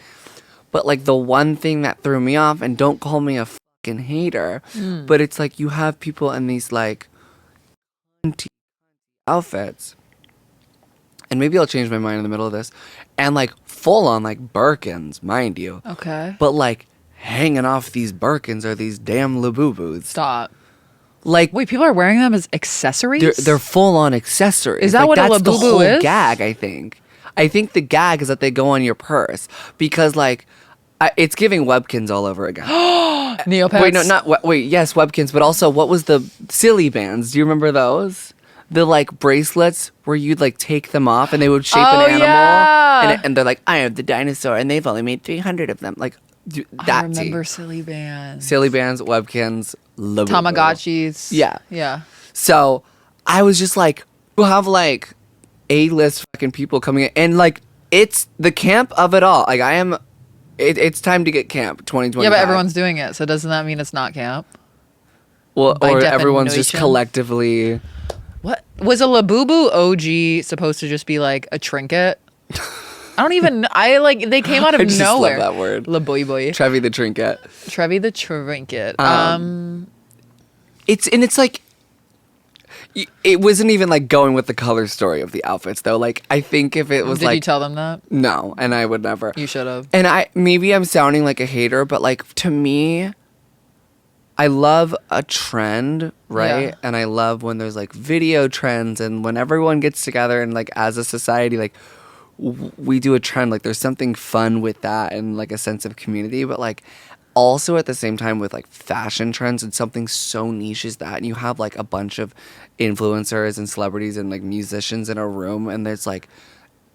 Speaker 1: But like the one thing that threw me off, and don't call me a fucking hater, but it's like you have people in these like outfits, and maybe I'll change my mind in the middle of this, and like full on like Birkins, mind you,
Speaker 2: Okay.
Speaker 1: but like hanging off these Birkins are these damn Labubus.
Speaker 2: Stop.
Speaker 1: Like
Speaker 2: Wait, people are wearing them as accessories?
Speaker 1: they're full on accessories.
Speaker 2: Is that
Speaker 1: Like,
Speaker 2: what a
Speaker 1: that's the
Speaker 2: Labubu
Speaker 1: whole
Speaker 2: is?
Speaker 1: gag? I think the gag is that they go on your purse because like it's giving Webkins all over again.
Speaker 2: Neopets?
Speaker 1: Wait, no, wait. Yes, Webkins, but also what was the silly bands? Do you remember those? The like bracelets where you'd like take them off and they would shape
Speaker 2: Oh,
Speaker 1: an animal,
Speaker 2: yeah.
Speaker 1: and they're like, I am the dinosaur, and they've only made 300 of them. Like
Speaker 2: I
Speaker 1: that.
Speaker 2: remember silly bands.
Speaker 1: Silly bands, Webkins, Labubu.
Speaker 2: Tamagotchis.
Speaker 1: Yeah.
Speaker 2: Yeah.
Speaker 1: So I was just like, we'll have like A-list fucking people coming in, and like it's the camp of it all. Like I am. It's time to get camp 2020.
Speaker 2: Yeah, but everyone's doing it, so doesn't that mean it's not camp?
Speaker 1: well,
Speaker 2: by
Speaker 1: or everyone's just
Speaker 2: definition.
Speaker 1: collectively.
Speaker 2: What? Was a Labubu OG supposed to just be like a trinket? I don't even. I like. They came out of
Speaker 1: I just
Speaker 2: nowhere.
Speaker 1: love that word.
Speaker 2: Laboy.
Speaker 1: Trevi the trinket.
Speaker 2: Trevi the trinket.
Speaker 1: It's like it wasn't even like going with the color story of the outfits though. Like I think if it was
Speaker 2: Did
Speaker 1: like
Speaker 2: you tell them that?
Speaker 1: no, and I would never.
Speaker 2: You should have.
Speaker 1: And maybe I'm sounding like a hater, but like to me, I love a trend, right?
Speaker 2: Yeah.
Speaker 1: And I love when there's like video trends and when everyone gets together and like as a society, like we do a trend. Like there's something fun with that and like a sense of community, but like also at the same time with like fashion trends and something so niche as that, and you have like a bunch of influencers and celebrities and like musicians in a room, and there's like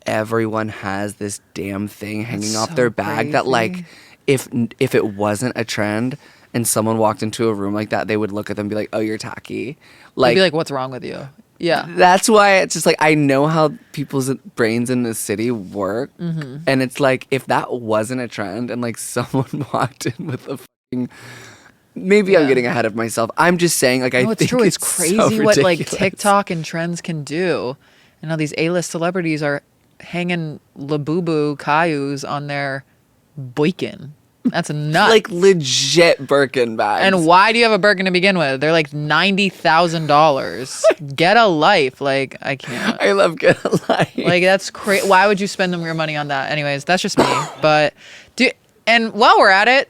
Speaker 1: everyone has this damn thing hanging
Speaker 2: That's
Speaker 1: off
Speaker 2: so
Speaker 1: their bag that like
Speaker 2: crazy.
Speaker 1: if it wasn't a trend and someone walked into a room like that, they would look at them and be like, oh, you're tacky.
Speaker 2: Like, be like, what's wrong with you? Yeah.
Speaker 1: That's why it's just like I know how people's brains in this city work, and it's like if that wasn't a trend and like someone walked in with a fucking, maybe I'm
Speaker 2: Yeah.
Speaker 1: getting ahead of myself. I'm just saying like I
Speaker 2: No, it's
Speaker 1: think
Speaker 2: true. It's
Speaker 1: so
Speaker 2: crazy what like
Speaker 1: ridiculous.
Speaker 2: TikTok and trends can do. And now these A-list celebrities are hanging Labubu Cayus on their boykin. That's nuts.
Speaker 1: like legit Birkin bags.
Speaker 2: And why do you have a Birkin to begin with? They're like $90,000. Get a life. Like I can't.
Speaker 1: I love Get a Life.
Speaker 2: Like that's crazy. Why would you spend your money on that? Anyways, that's just me. But and while we're at it,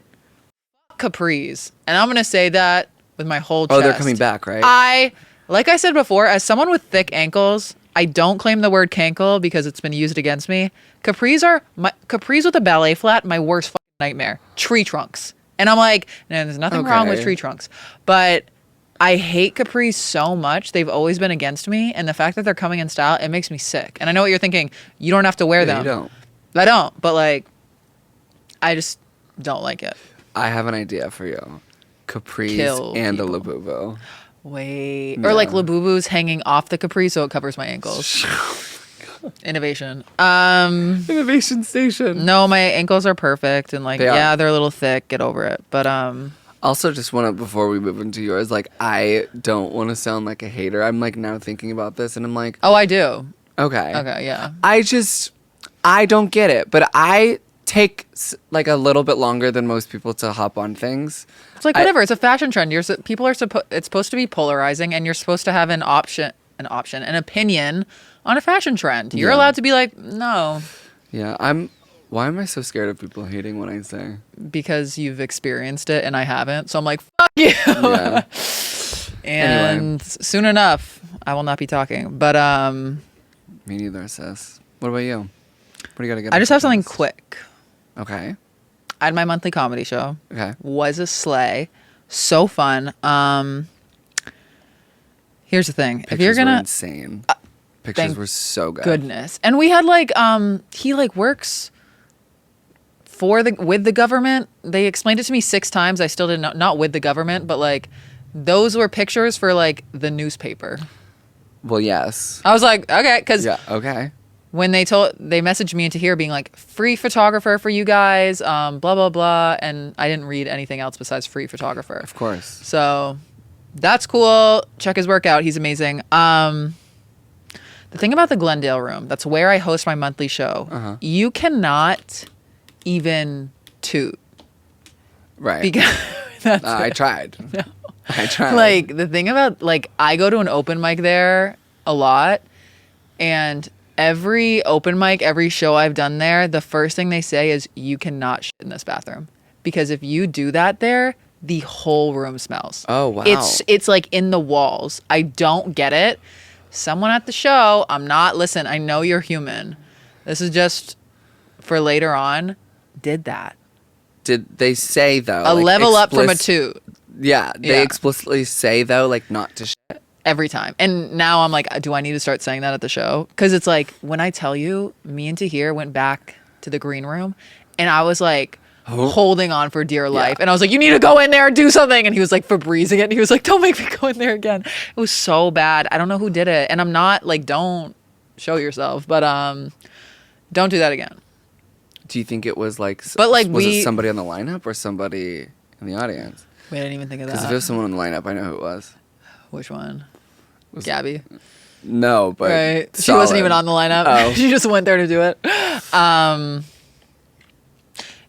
Speaker 2: capris. And I'm gonna say that with my whole chest.
Speaker 1: Oh, they're coming back, right?
Speaker 2: Like I said before, as someone with thick ankles, I don't claim the word cankle because it's been used against me. Capris with a ballet flat, my worst fucking nightmare. Tree trunks. And I'm like, no, there's nothing wrong with
Speaker 1: Okay.
Speaker 2: tree trunks. But I hate capris so much. They've always been against me. And the fact that they're coming in style, it makes me sick. And I know what you're thinking. You don't have to wear them.
Speaker 1: You don't.
Speaker 2: I don't. But like, I just don't like it.
Speaker 1: I have an idea for you. Capris
Speaker 2: Kill
Speaker 1: and
Speaker 2: people.
Speaker 1: a Labubu.
Speaker 2: Wait.
Speaker 1: Yeah.
Speaker 2: Or like Labubu's hanging off the capri so it covers my ankles. Innovation.
Speaker 1: Innovation Station.
Speaker 2: No, my ankles are perfect and like
Speaker 1: They are.
Speaker 2: yeah, they're a little thick. Get over it. But
Speaker 1: Also, just want to, before we move into yours, like, I don't want to sound like a hater. I'm, like, now thinking about this, and I'm like,
Speaker 2: oh, I do.
Speaker 1: okay.
Speaker 2: Okay, yeah.
Speaker 1: I don't get it, but I take, like, a little bit longer than most people to hop on things.
Speaker 2: It's like whatever. It's a fashion trend. It's supposed to be polarizing, and you're supposed to have an opinion on a fashion trend. You're
Speaker 1: Yeah.
Speaker 2: allowed to be like, no.
Speaker 1: Yeah, I'm Why am I so scared of people hating what I say?
Speaker 2: Because you've experienced it and I haven't. So I'm like, fuck you.
Speaker 1: Yeah.
Speaker 2: And
Speaker 1: Anyway.
Speaker 2: soon enough, I will not be talking. But
Speaker 1: Me neither, sis. What about you? What do you got to get?
Speaker 2: I just have something
Speaker 1: chest?
Speaker 2: quick.
Speaker 1: Okay.
Speaker 2: I had my monthly comedy show.
Speaker 1: Okay.
Speaker 2: Was a sleigh. So fun. Here's the thing.
Speaker 1: Pictures
Speaker 2: if you're gonna
Speaker 1: were insane. Pictures
Speaker 2: thank
Speaker 1: were so good.
Speaker 2: goodness. And we had like he like works with the government. They explained it to me 6 times. I still didn't know, not with the government, but like those were pictures for like the newspaper.
Speaker 1: Well, yes.
Speaker 2: I was like, okay, because
Speaker 1: Yeah. Okay.
Speaker 2: when they messaged me into here being like free photographer for you guys, blah blah blah, and I didn't read anything else besides free photographer.
Speaker 1: Of course.
Speaker 2: So that's cool. Check his work out. He's amazing. The thing about the Glendale room, that's where I host my monthly show.
Speaker 1: Uh-huh.
Speaker 2: You cannot even toot.
Speaker 1: Right.
Speaker 2: Because that's
Speaker 1: I tried.
Speaker 2: No.
Speaker 1: I tried.
Speaker 2: Like the thing about like I go to an open mic there a lot, and every open mic, every show I've done there, the first thing they say is you cannot shit in this bathroom, because if you do that there, the whole room smells.
Speaker 1: Oh, wow.
Speaker 2: It's like in the walls. I don't get it. Someone at the show, listen, I know you're human. This is just for later on, did that.
Speaker 1: Did they say though?
Speaker 2: A
Speaker 1: like,
Speaker 2: level up from a 2
Speaker 1: Yeah, they
Speaker 2: Yeah.
Speaker 1: explicitly say though, like not to shit.
Speaker 2: every time. And now I'm like, do I need to start saying that at the show? Because it's like, when I tell you, me and Tahir went back to the green room, and I was like, holding on for dear life.
Speaker 1: Yeah.
Speaker 2: And I was like, you need to go in there and do something. And he was like Febrezing it. And he was like, don't make me go in there again. It was so bad. I don't know who did it. And I'm not like, don't show yourself, but don't do that again.
Speaker 1: Do you think it was like?
Speaker 2: But, like,
Speaker 1: was it somebody on the lineup or somebody in the audience?
Speaker 2: Wait, I didn't even think of
Speaker 1: Because if it
Speaker 2: that.
Speaker 1: was someone on the lineup, I know who it was.
Speaker 2: Which one?
Speaker 1: Was-
Speaker 2: Gabby.
Speaker 1: No, but
Speaker 2: Right. She wasn't
Speaker 1: solid.
Speaker 2: even on the lineup.
Speaker 1: Oh.
Speaker 2: She just went there to do it.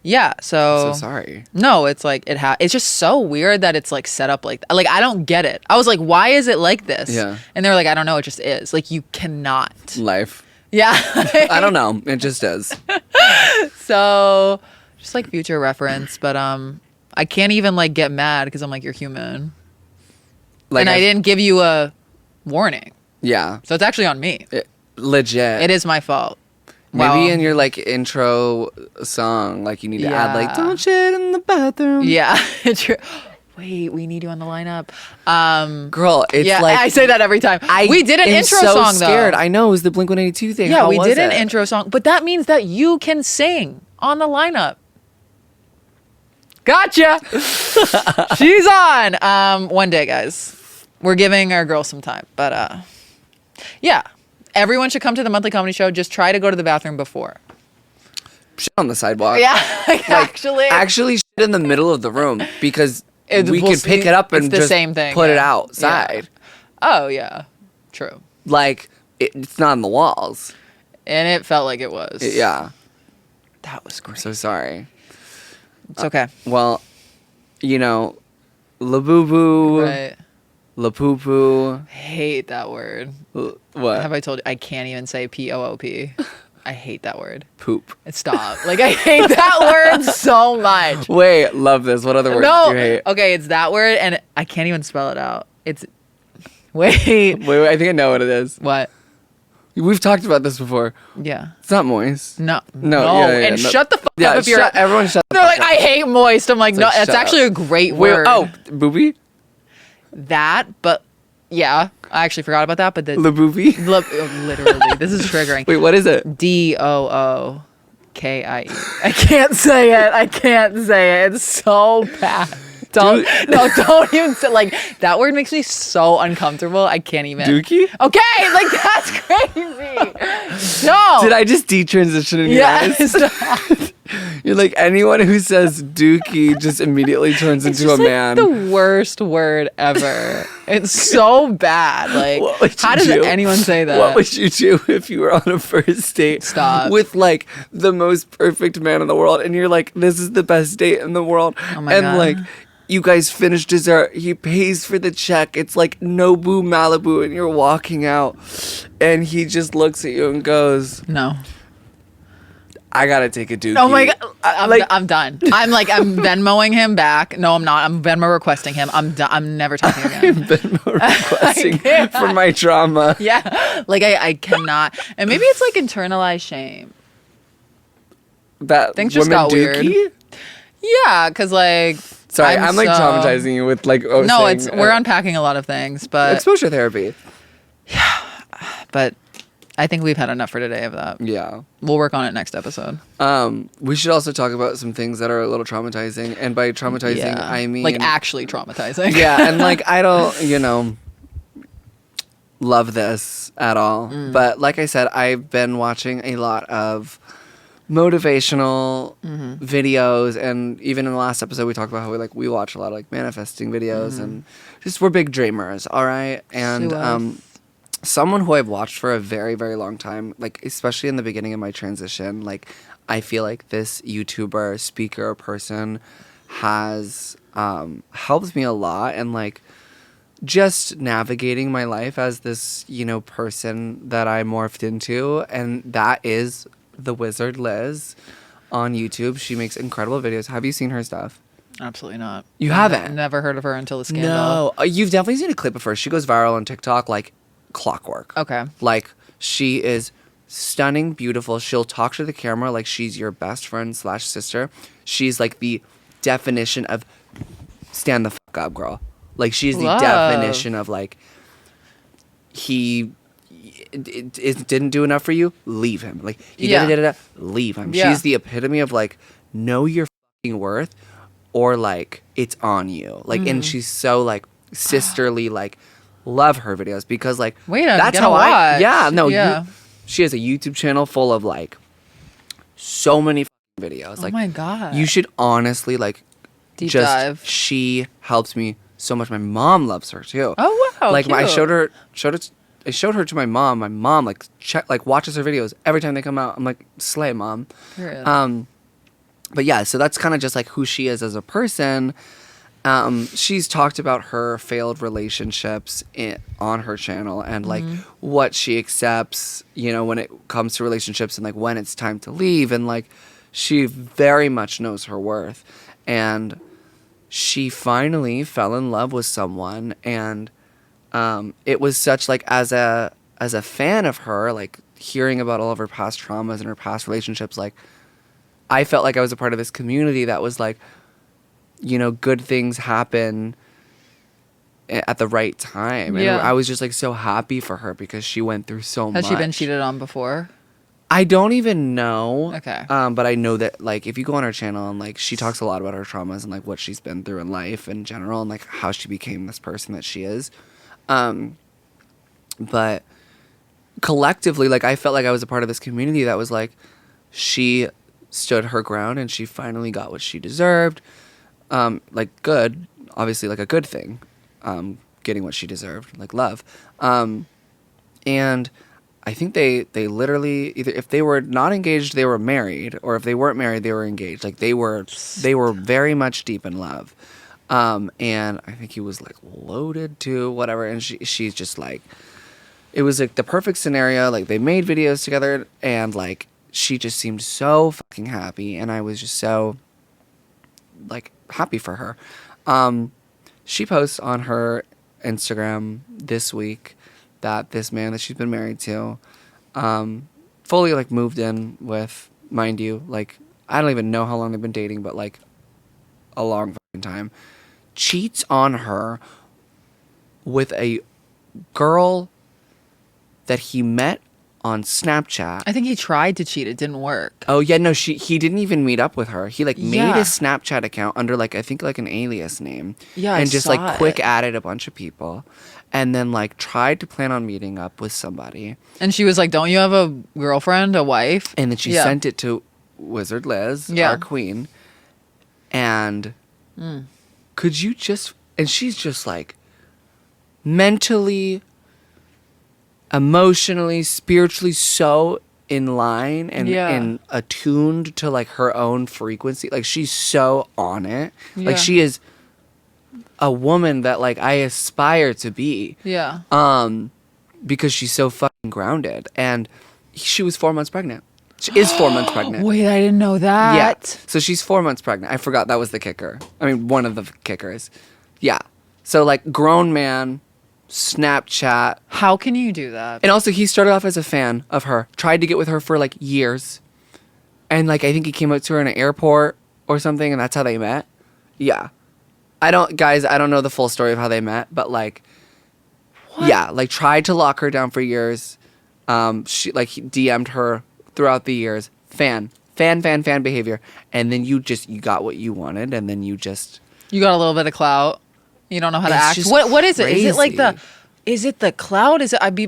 Speaker 2: Yeah, so
Speaker 1: I'm so sorry.
Speaker 2: no, it's like it's just so weird that it's like set up like that. Like I don't get it. I was like, why is it like this?
Speaker 1: Yeah.
Speaker 2: And they were like, I don't know, it just is. Like you cannot.
Speaker 1: Life.
Speaker 2: Yeah.
Speaker 1: I don't know. It just is.
Speaker 2: So just like future reference, but I can't even like get mad because I'm like, you're human.
Speaker 1: Like
Speaker 2: And I didn't give you a warning.
Speaker 1: Yeah.
Speaker 2: So it's actually on me.
Speaker 1: Legit.
Speaker 2: It is my fault.
Speaker 1: Maybe
Speaker 2: Well,
Speaker 1: in your like intro song, like you need to add like
Speaker 2: Yeah.
Speaker 1: "Don't shit in the bathroom."
Speaker 2: Yeah. True. Wait, we need you on the lineup.
Speaker 1: Girl, it's
Speaker 2: yeah,
Speaker 1: like
Speaker 2: I say that every time. We did an
Speaker 1: am
Speaker 2: intro
Speaker 1: so
Speaker 2: song
Speaker 1: scared.
Speaker 2: though.
Speaker 1: I know it was the Blink-182 thing.
Speaker 2: Yeah,
Speaker 1: How
Speaker 2: we
Speaker 1: was
Speaker 2: did an
Speaker 1: it?
Speaker 2: intro song, but that means that you can sing on the lineup. Gotcha. She's on. One day, guys. We're giving our girls some time, but yeah. Everyone should come to the monthly comedy show. Just try to go to the bathroom before.
Speaker 1: Shit on the sidewalk.
Speaker 2: Yeah,
Speaker 1: Like, actually shit in the middle of the room because we
Speaker 2: we'll
Speaker 1: could pick
Speaker 2: see.
Speaker 1: it up and
Speaker 2: It's the
Speaker 1: just
Speaker 2: same thing,
Speaker 1: put it
Speaker 2: yeah.
Speaker 1: outside.
Speaker 2: Oh yeah, true.
Speaker 1: Like it's not on the walls.
Speaker 2: And it felt like it was.
Speaker 1: Yeah.
Speaker 2: That was great.
Speaker 1: So sorry.
Speaker 2: It's okay.
Speaker 1: Well, you know, Labubus,
Speaker 2: Right.
Speaker 1: Lapoo-poo.
Speaker 2: Hate that word.
Speaker 1: What?
Speaker 2: Have I told you? I can't even say P-O-O-P. I hate that word.
Speaker 1: Poop.
Speaker 2: Stop. Like, I hate that word so much.
Speaker 1: Wait, love this. What other words
Speaker 2: No.
Speaker 1: do you hate?
Speaker 2: Okay, it's that word, and I can't even spell it out. It's. Wait.
Speaker 1: Wait, I think I know what it is.
Speaker 2: What?
Speaker 1: We've talked about this before.
Speaker 2: Yeah.
Speaker 1: It's not moist.
Speaker 2: No.
Speaker 1: No, yeah,
Speaker 2: And
Speaker 1: no.
Speaker 2: shut the fuck
Speaker 1: Yeah,
Speaker 2: up if you're.
Speaker 1: everyone shut the
Speaker 2: They're
Speaker 1: fuck
Speaker 2: like,
Speaker 1: up.
Speaker 2: I hate moist. I'm like,
Speaker 1: It's
Speaker 2: no,
Speaker 1: like,
Speaker 2: that's
Speaker 1: shut
Speaker 2: actually
Speaker 1: up.
Speaker 2: a great
Speaker 1: Wait,
Speaker 2: word.
Speaker 1: oh, booby?
Speaker 2: That, but yeah, I actually forgot about that. But the
Speaker 1: Labooby?
Speaker 2: literally, this is triggering.
Speaker 1: Wait, what is it?
Speaker 2: Dookie. I can't say it. I can't say it. It's so bad. Don't even say, like, that word makes me so uncomfortable. I can't even.
Speaker 1: Dookie?
Speaker 2: Okay, like that's crazy. No.
Speaker 1: Did I just detransition in your eyes?
Speaker 2: Yes.
Speaker 1: You're like, anyone who says dookie just immediately turns
Speaker 2: It's
Speaker 1: into a
Speaker 2: just, like,
Speaker 1: man.
Speaker 2: the worst word ever. It's so bad. Like,
Speaker 1: What would
Speaker 2: how
Speaker 1: you
Speaker 2: does
Speaker 1: do?
Speaker 2: anyone say that?
Speaker 1: What would you do if you were on a first date
Speaker 2: Stop.
Speaker 1: with like the most perfect man in the world and you're like, this is the best date in the world.
Speaker 2: Oh my
Speaker 1: and
Speaker 2: God.
Speaker 1: like you guys finish dessert, he pays for the check. It's like Nobu Malibu and you're walking out and he just looks at you and goes,
Speaker 2: No.
Speaker 1: I gotta take a dookie.
Speaker 2: Oh my god, I'm done. I'm Venmoing him back. No, I'm not. I'm Venmo requesting him. I'm done. I'm never talking again.
Speaker 1: I'm Venmo requesting for my trauma.
Speaker 2: Yeah, like I cannot. And maybe it's like internalized shame.
Speaker 1: That
Speaker 2: things just got
Speaker 1: dookie?
Speaker 2: weird. Yeah, because like.
Speaker 1: Sorry, I'm like traumatizing you with like.
Speaker 2: We're unpacking a lot of things, but
Speaker 1: exposure therapy.
Speaker 2: Yeah, but I think we've had enough for today of that.
Speaker 1: Yeah,
Speaker 2: we'll work on it next episode.
Speaker 1: We should also talk about some things that are a little traumatizing, and by traumatizing, I mean
Speaker 2: like actually traumatizing.
Speaker 1: Yeah, and like I don't, love this at all. But like I said, I've been watching a lot of motivational videos, and even in the last episode we talked about how we watch a lot of like manifesting videos and just we're big dreamers, all right? And someone who I've watched for a very, very long time, like especially in the beginning of my transition, like I feel like this YouTuber, speaker, person has helped me a lot, and like just navigating my life as this, person that I morphed into, and that is the Wizard Liz on YouTube. She makes incredible videos. Have you seen her stuff?
Speaker 2: Absolutely not.
Speaker 1: You haven't?
Speaker 2: Never heard of her until the scandal.
Speaker 1: No. You've definitely seen a clip of her. She goes viral on TikTok like clockwork.
Speaker 2: Okay.
Speaker 1: Like, she is stunning, beautiful. She'll talk to the camera like she's your best friend / sister. She's like the definition of stand the fuck up, girl. Like, she's the definition of like, it didn't do enough for you, leave him. Like, leave him.
Speaker 2: Yeah.
Speaker 1: She's the epitome of like, know your fucking worth, or like it's on you. Like, and she's so like sisterly. Like, love her videos because like that's how she has a YouTube channel full of like so many videos. Like,
Speaker 2: oh my god,
Speaker 1: you should honestly like
Speaker 2: deep dive.
Speaker 1: She helps me so much. My mom loves her too.
Speaker 2: Oh wow,
Speaker 1: like
Speaker 2: cute.
Speaker 1: I showed her to my mom. My mom watches her videos every time they come out. I'm like, slay, mom.
Speaker 2: Period.
Speaker 1: But yeah, so that's kind of just like who she is as a person. She's talked about her failed relationships on her channel, and like what she accepts, when it comes to relationships, and like when it's time to leave, and like she very much knows her worth. And she finally fell in love with someone, and it was such like as a fan of her, like hearing about all of her past traumas and her past relationships, like I felt like I was a part of this community that was like, good things happen at the right time. And I was just like so happy for her because she went through so much.
Speaker 2: Has she been cheated on before?
Speaker 1: I don't even know.
Speaker 2: Okay.
Speaker 1: But I know that like if you go on her channel and like she talks a lot about her traumas and like what she's been through in life in general, and like how she became this person that she is. But collectively, like I felt like I was a part of this community that was like, she stood her ground and she finally got what she deserved. Like good, obviously like a good thing, getting what she deserved, like love. And I think they literally, either if they were not engaged, they were married, or if they weren't married, they were engaged. Like they were very much deep in love. And I think he was like loaded too, whatever. And she's just like, it was like the perfect scenario. Like they made videos together, and like she just seemed so fucking happy, and I was just so like happy for her. She posts on her Instagram this week that this man that she's been married to, fully like moved in with, mind you, like I don't even know how long they've been dating, but like a long fucking time, cheats on her with a girl that he met on Snapchat.
Speaker 2: I think he tried to cheat. It didn't work.
Speaker 1: Oh yeah, no, he didn't even meet up with her. He like made a Snapchat account under like I think like an alias name.
Speaker 2: Yeah,
Speaker 1: and
Speaker 2: I
Speaker 1: just
Speaker 2: saw
Speaker 1: like quick
Speaker 2: it.
Speaker 1: added a bunch of people, and then like tried to plan on meeting up with somebody.
Speaker 2: And she was like, "Don't you have a girlfriend, a wife?"
Speaker 1: And then she sent it to Wizard Liz, our queen. And could you just? And she's just like mentally, emotionally, spiritually so in line and attuned to like her own frequency. Like she's so on it.
Speaker 2: Yeah.
Speaker 1: Like she is a woman that like I aspire to be.
Speaker 2: Yeah.
Speaker 1: Because she's so fucking grounded. And she was 4 months pregnant. She is 4 months pregnant.
Speaker 2: Wait, I didn't know that.
Speaker 1: Yeah. So she's 4 months pregnant. I forgot that was the kicker. I mean, one of the kickers. Yeah. So like grown man, Snapchat.
Speaker 2: How can you do that?
Speaker 1: And also he started off as a fan of her. Tried to get with her for like years. And like I think he came up to her in an airport or something and that's how they met. Yeah. I don't know the full story of how they met, but like yeah, like tried to lock her down for years. She like he DM'd her throughout the years. Fan behavior. And then you got what you wanted and then you
Speaker 2: got a little bit of clout. You don't know how to act.
Speaker 1: just
Speaker 2: What is it?
Speaker 1: crazy.
Speaker 2: Is it the clout?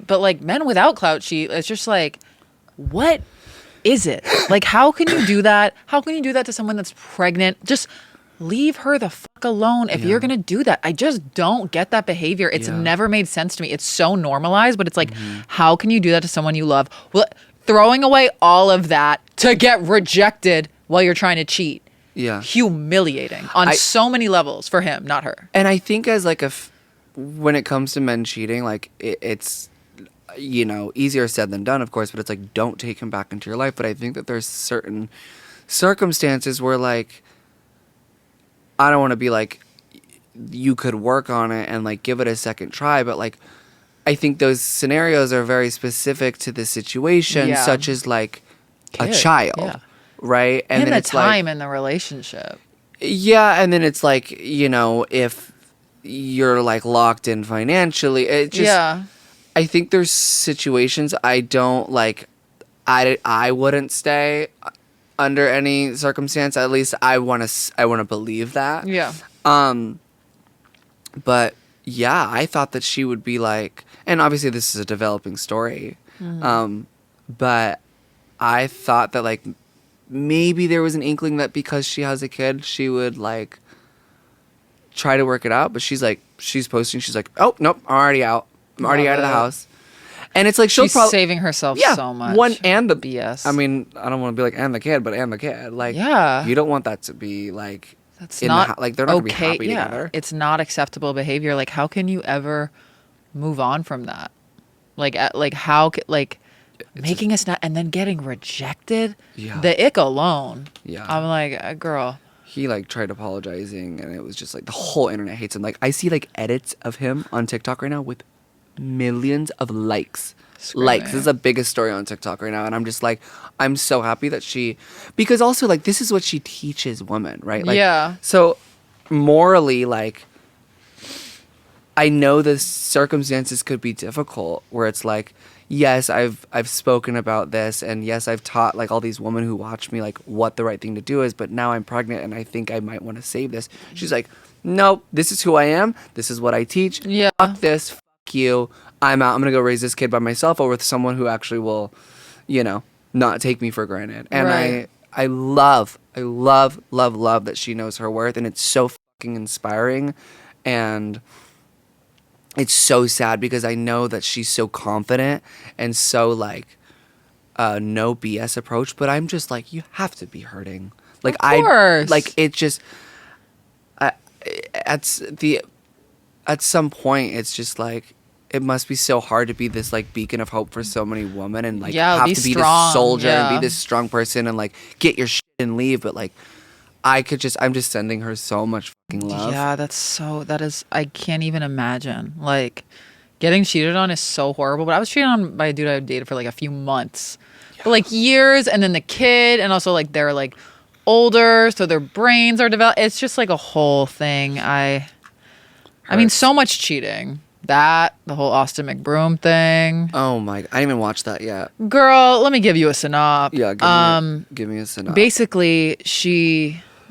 Speaker 2: But like men without clout, it's just like, what is it? Like, how can you do that? How can you do that to someone that's pregnant? Just leave her the fuck alone if you're gonna do that. I just don't get that behavior. It's never made sense to me. It's so normalized, but it's like, how can you do that to someone you love? Well, throwing away all of that to get rejected while you're trying to cheat.
Speaker 1: Yeah.
Speaker 2: Humiliating on so many levels for him, not her.
Speaker 1: And I think as like when it comes to men cheating, like it's, you know, easier said than done, of course, but it's like, don't take him back into your life. But I think that there's certain circumstances where like, I don't want to be like, you could work on it and like give it a second try. But like, I think those scenarios are very specific to the situation, such as like a child. Yeah. Right.
Speaker 2: And then
Speaker 1: the
Speaker 2: it's time in the relationship.
Speaker 1: Yeah. And then it's like, you know, if you're like locked in financially, it just, I think there's situations I don't like, I wouldn't stay under any circumstance. At least I want to believe that.
Speaker 2: Yeah.
Speaker 1: But yeah, I thought that she would be like, and obviously this is a developing story. But I thought that like, maybe there was an inkling that because she has a kid, she would like try to work it out. But she's posting, she's like, oh, nope, I'm already out. I'm already out of the house. And it's like,
Speaker 2: she's saving herself so much.
Speaker 1: One and the
Speaker 2: BS.
Speaker 1: I mean, I don't want to be like, and the kid, but and the kid. Like, you don't want that to be like,
Speaker 2: that's not
Speaker 1: like they're not okay, gonna be happy together.
Speaker 2: It's not acceptable behavior. Like, how can you ever move on from that? Like, making a snap and then getting rejected. Yeah. The ick alone. Yeah. I'm like, girl.
Speaker 1: He like tried apologizing and it was just like the whole internet hates him. Like I see like edits of him on TikTok right now with millions of likes. Screaming. This is the biggest story on TikTok right now. And I'm just like, I'm so happy that because also like this is what she teaches women, right? Like, yeah. So morally, like, I know the circumstances could be difficult where it's like, yes, I've spoken about this, and yes, I've taught like all these women who watch me like what the right thing to do is, but now I'm pregnant and I think I might want to save this. She's like, nope, this is who I am. This is what I teach. Yeah. Fuck this. Fuck you. I'm out. I'm gonna go raise this kid by myself or with someone who actually will, you know, not take me for granted. And right. I love that she knows her worth, and it's so fucking inspiring, and it's so sad because I know that she's so confident and so like no BS approach, but I'm just like, you have to be hurting. Like it just at some point it's just like it must be so hard to be this like beacon of hope for so many women and like have to be this soldier and be this strong person and like get your shit and leave, but like I'm just sending her so much fucking love.
Speaker 2: Yeah, I can't even imagine. Like, getting cheated on is so horrible. But I was cheated on by a dude I dated for like a few months. Yeah. But like years, and then the kid, and also like they're like older, so their brains are developed. It's just like a whole thing. I mean, so much cheating. The whole Austin McBroom thing.
Speaker 1: Oh my, I didn't even watch that yet.
Speaker 2: Girl, let me give you a synop.
Speaker 1: Yeah, give me a synop.
Speaker 2: Basically,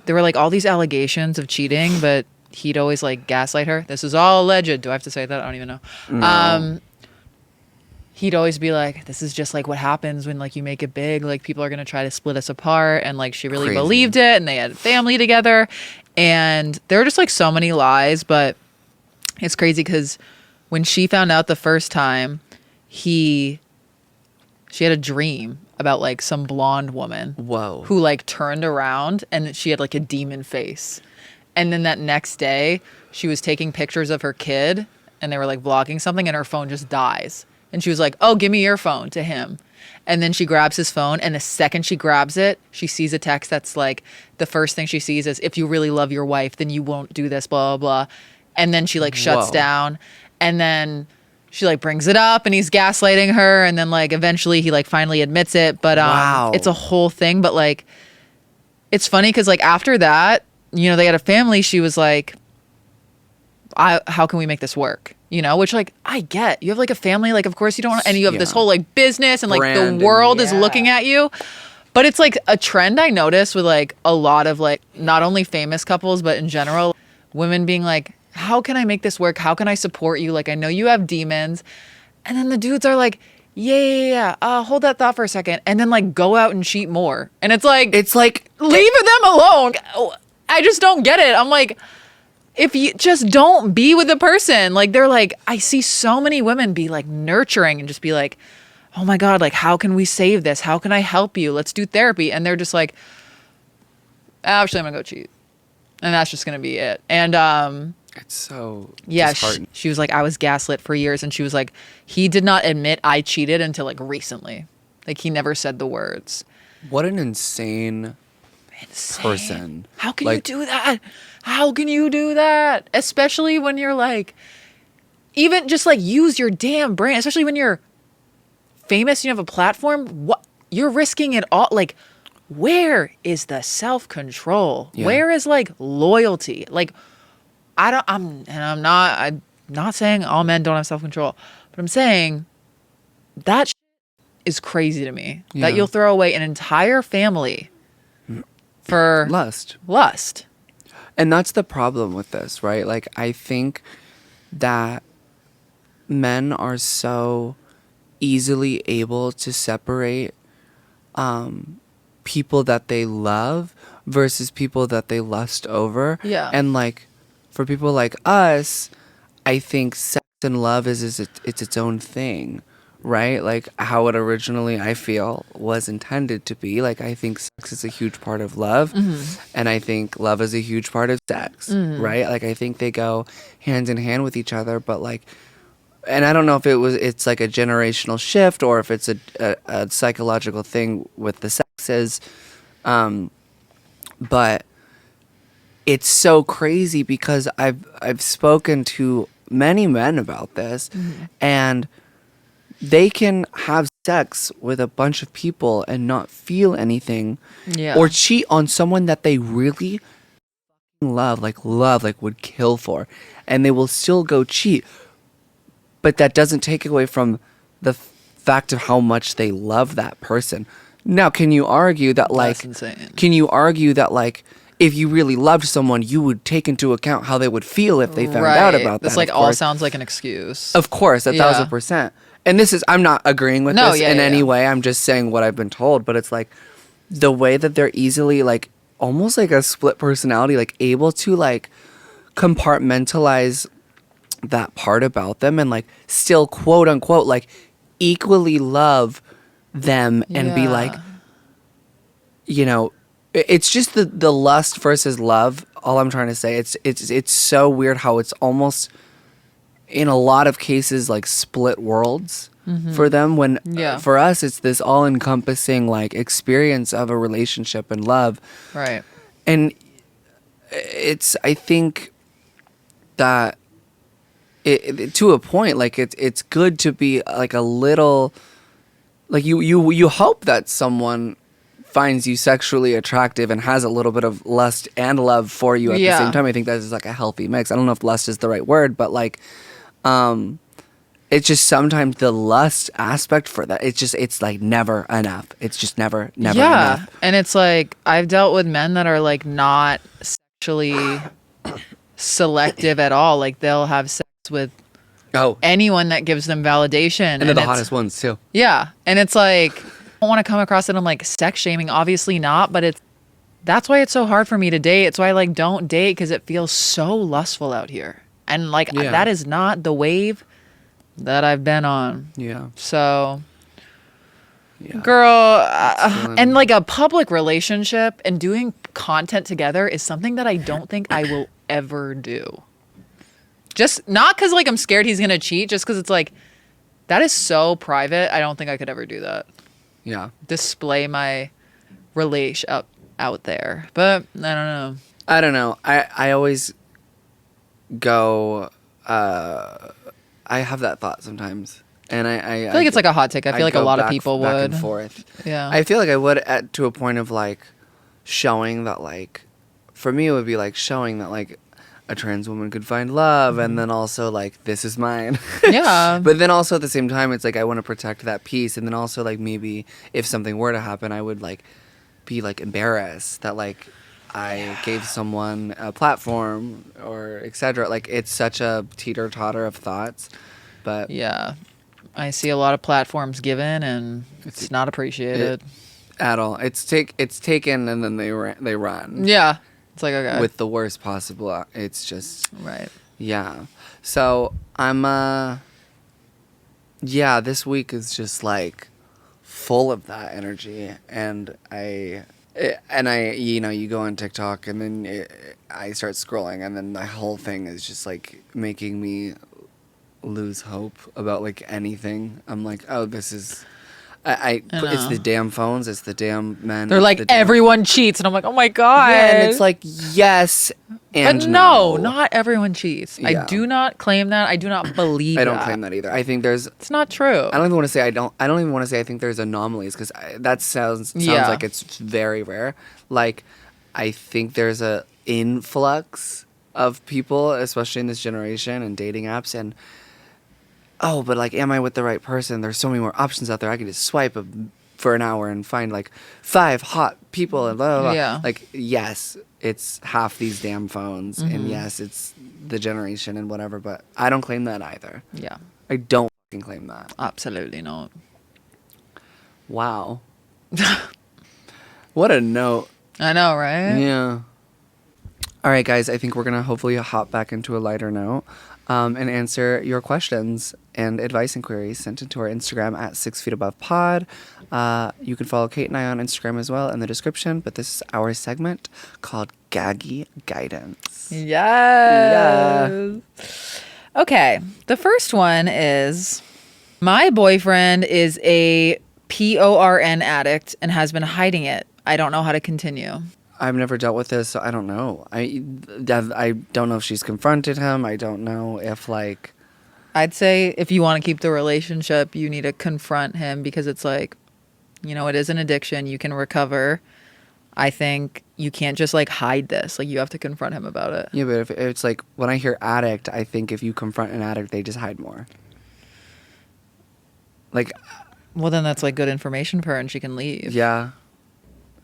Speaker 2: there were like all these allegations of cheating, but he'd always like gaslight her. This is all alleged. Do I have to say that? I don't even know. No. He'd always be like, this is just like what happens when like you make it big. Like people are going to try to split us apart. And like she really believed it, and they had a family together. And there were just like so many lies, but it's crazy because when she found out the first time, she had a dream about like some blonde woman.
Speaker 1: Whoa.
Speaker 2: Who like turned around and she had like a demon face. And then that next day she was taking pictures of her kid and they were like vlogging something and her phone just dies. And she was like, oh, give me your phone to him. And then she grabs his phone, and the second she grabs it, she sees a text that's like, the first thing she sees is, if you really love your wife, then you won't do this, blah, blah, blah. And then she like shuts down, and then she like brings it up, and he's gaslighting her, and then like eventually he like finally admits it. But it's a whole thing. But like, it's funny because like after that, you know, they had a family. She was like, how can we make this work? You know, which like I get. You have like a family, like of course you don't, and you have this whole like business, and like the world is looking at you. But it's like a trend I noticed with like a lot of like not only famous couples, but in general, women being like, how can I make this work? How can I support you? Like, I know you have demons. And then the dudes are like, yeah. Hold that thought for a second. And then like go out and cheat more. And it's like leave them alone. I just don't get it. I'm like, if you just don't be with the person, like they're like, I see so many women be like nurturing and just be like, oh my God, like how can we save this? How can I help you? Let's do therapy. And they're just like, actually, I'm gonna go cheat. And that's just gonna be it. And
Speaker 1: it's so
Speaker 2: she was like, I was gaslit for years. And she was like, he did not admit I cheated until like recently. Like he never said the words.
Speaker 1: What an insane person.
Speaker 2: How can you do that? How can you do that? Especially when you're like, even just like use your damn brain, especially when you're famous, you have a platform, what you're risking it all. Like, where is the self-control? Yeah. Where is like loyalty? Like, I'm not saying all men don't have self-control, but I'm saying that is crazy to me. Yeah. That you'll throw away an entire family for lust.
Speaker 1: And that's the problem with this, right? Like, I think that men are so easily able to separate people that they love versus people that they lust over.
Speaker 2: Yeah.
Speaker 1: And like, for people like us, I think sex and love is its own thing, right? Like how it originally, I feel, was intended to be. Like, I think sex is a huge part of love, and I think love is a huge part of sex, right? Like, I think they go hand in hand with each other, but like, and I don't know if it's like a generational shift or if it's a psychological thing with the sexes, but it's so crazy because I've spoken to many men about this, and they can have sex with a bunch of people and not feel anything, or cheat on someone that they really love, like would kill for, and they will still go cheat. But that doesn't take away from the fact of how much they love that person. Now, can you argue that like, if you really loved someone, you would take into account how they would feel if they found out about that?
Speaker 2: This like all sounds like an excuse.
Speaker 1: Of course, 1,000%. And this is, I'm not agreeing with this in any way. I'm just saying what I've been told. But it's like the way that they're easily like, almost like a split personality, like able to like compartmentalize that part about them and like still quote unquote like equally love them and be like, you know, it's just the lust versus love. All I'm trying to say, it's so weird how it's almost in a lot of cases like split worlds for them, when for us it's this all encompassing like experience of a relationship and love,
Speaker 2: right?
Speaker 1: And it's, I think that to a point, like it's good to be like a little, like you hope that someone finds you sexually attractive and has a little bit of lust and love for you at the same time. I think that is like a healthy mix. I don't know if lust is the right word, but like it's just sometimes the lust aspect for that, it's like never enough. It's just never enough.
Speaker 2: And it's like, I've dealt with men that are like not sexually selective at all. Like they'll have sex with anyone that gives them validation,
Speaker 1: and they're the hottest ones too.
Speaker 2: Yeah. And it's like, I don't want to come across it on like sex shaming, obviously not, but that's why it's so hard for me to date. It's why I like don't date, because it feels so lustful out here, and like that is not the wave that I've been on. So girl, and like a public relationship and doing content together is something that I don't think I will ever do. Just not because like I'm scared he's gonna cheat, just because it's like that is so private. I don't think I could ever do that. display my relation out there. But I don't know.
Speaker 1: I always go. I have that thought sometimes, and I
Speaker 2: feel like it's like a hot take. I feel like a lot of people
Speaker 1: back
Speaker 2: would.
Speaker 1: and forth.
Speaker 2: Yeah.
Speaker 1: I feel like I would to a point of like showing that like, for me it would be like showing that like a trans woman could find love, and then also like this is mine.
Speaker 2: Yeah.
Speaker 1: But then also at the same time, it's like I want to protect that peace, and then also like maybe if something were to happen, I would like be like embarrassed that like I gave someone a platform or etc. Like it's such a teeter-totter of thoughts, but
Speaker 2: Yeah. I see a lot of platforms given, and it's not appreciated.
Speaker 1: at all. It's taken and then they run.
Speaker 2: Yeah. It's like, okay.
Speaker 1: With the worst possible. It's just
Speaker 2: Right.
Speaker 1: yeah. So I'm yeah, this week is just like full of that energy, and I you know, you go on TikTok and then I start scrolling, and then the whole thing is just like making me lose hope about like anything. I'm like, oh, this is it's the damn phones, it's the damn men.
Speaker 2: They're like, everyone cheats, and I'm like, oh my god.
Speaker 1: Yeah, and it's like, yes and
Speaker 2: but no, not everyone cheats.
Speaker 1: Yeah.
Speaker 2: I do not claim that. I do not believe that.
Speaker 1: I don't claim that either. I think there's.
Speaker 2: It's not true.
Speaker 1: I don't even want to say I don't even want to say I think there's anomalies, because that sounds like it's very rare. Like, I think there's a influx of people, especially in this generation and dating apps, and but like, am I with the right person? There's so many more options out there. I can just swipe for an hour and find like 5 hot people and blah, blah, blah.
Speaker 2: Yeah.
Speaker 1: Like, yes, it's half these damn phones, and yes, it's the generation and whatever, but I don't claim that either.
Speaker 2: Yeah.
Speaker 1: I don't fucking claim that.
Speaker 2: Absolutely not.
Speaker 1: Wow. What a note.
Speaker 2: I know, right?
Speaker 1: Yeah. All right, guys, I think we're going to hopefully hop back into a lighter note and answer your questions and advice inquiries sent into our Instagram at 6feetabovepod. You can follow Kate and I on Instagram as well in the description, but this is our segment called Gaggy Guidance.
Speaker 2: Yes.
Speaker 1: Yeah.
Speaker 2: Okay. The first one is, my boyfriend is a PORN addict and has been hiding it. I don't know how to continue.
Speaker 1: I've never dealt with this, so I don't know. I don't know if she's confronted him. I don't know if, like...
Speaker 2: I'd say if you want to keep the relationship, you need to confront him, because it's like, you know, it is an addiction. You can recover. I think you can't just, like, hide this. Like, you have to confront him about it.
Speaker 1: Yeah, but if it's like, when I hear addict, I think if you confront an addict, they just hide more. Like...
Speaker 2: Well, then that's, like, good information for her, and she can leave.
Speaker 1: Yeah.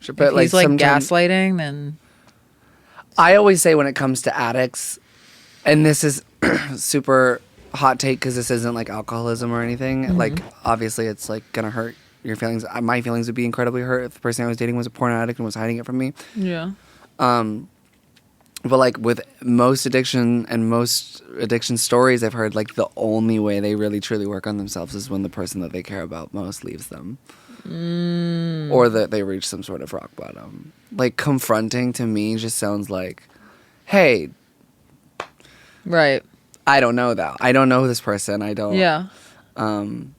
Speaker 1: But
Speaker 2: if he's like gaslighting, then
Speaker 1: I always say when it comes to addicts, and this is super hot take because this isn't like alcoholism or anything. Like, obviously, it's like gonna hurt your feelings. My feelings would be incredibly hurt if the person I was dating was a porn addict and was hiding it from me.
Speaker 2: Yeah.
Speaker 1: But like with most addiction and most addiction stories I've heard, like the only way they really truly work on themselves is when the person that they care about most leaves them. Or that they reach some sort of rock bottom. Like, confronting to me just sounds like, hey,
Speaker 2: right,
Speaker 1: I don't know that. I don't know this person. I don't.
Speaker 2: Yeah.
Speaker 1: And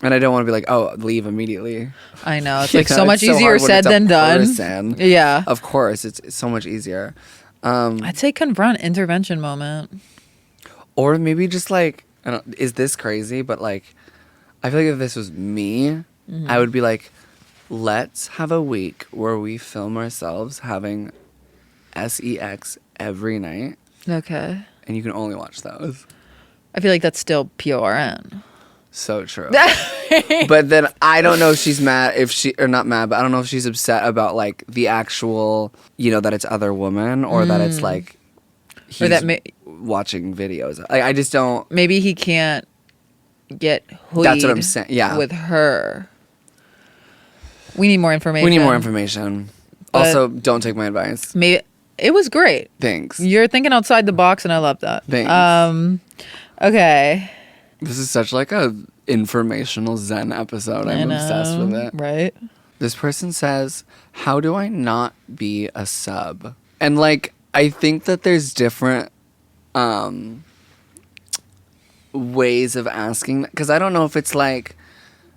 Speaker 1: I don't want to be like, oh, leave immediately.
Speaker 2: I know. It's like so much easier said than done.
Speaker 1: Person.
Speaker 2: Yeah.
Speaker 1: Of course, it's so much easier.
Speaker 2: I'd say confront, intervention moment.
Speaker 1: Or maybe just like, I don't, is this crazy? But like, I feel like if this was me, I would be like, let's have a week where we film ourselves having sex every night.
Speaker 2: Okay.
Speaker 1: And you can only watch those.
Speaker 2: I feel like that's still PORN.
Speaker 1: So true. But then I don't know if she's mad, or not mad, but I don't know if she's upset about like the actual, you know, that it's other women, or that it's like he's
Speaker 2: or that
Speaker 1: watching videos. I just don't.
Speaker 2: Maybe he can't get hood.
Speaker 1: That's what I'm saying. Yeah.
Speaker 2: With her. We need more information.
Speaker 1: We need more information.
Speaker 2: But
Speaker 1: also, don't take my advice.
Speaker 2: Maybe it was great.
Speaker 1: Thanks.
Speaker 2: You're thinking outside the box, and I love that.
Speaker 1: Thanks.
Speaker 2: Okay.
Speaker 1: This is such like a informational Zen episode. I'm obsessed with it.
Speaker 2: Right.
Speaker 1: This person says, how do I not be a sub? And like, I think that there's different ways of asking that, because I don't know if it's like...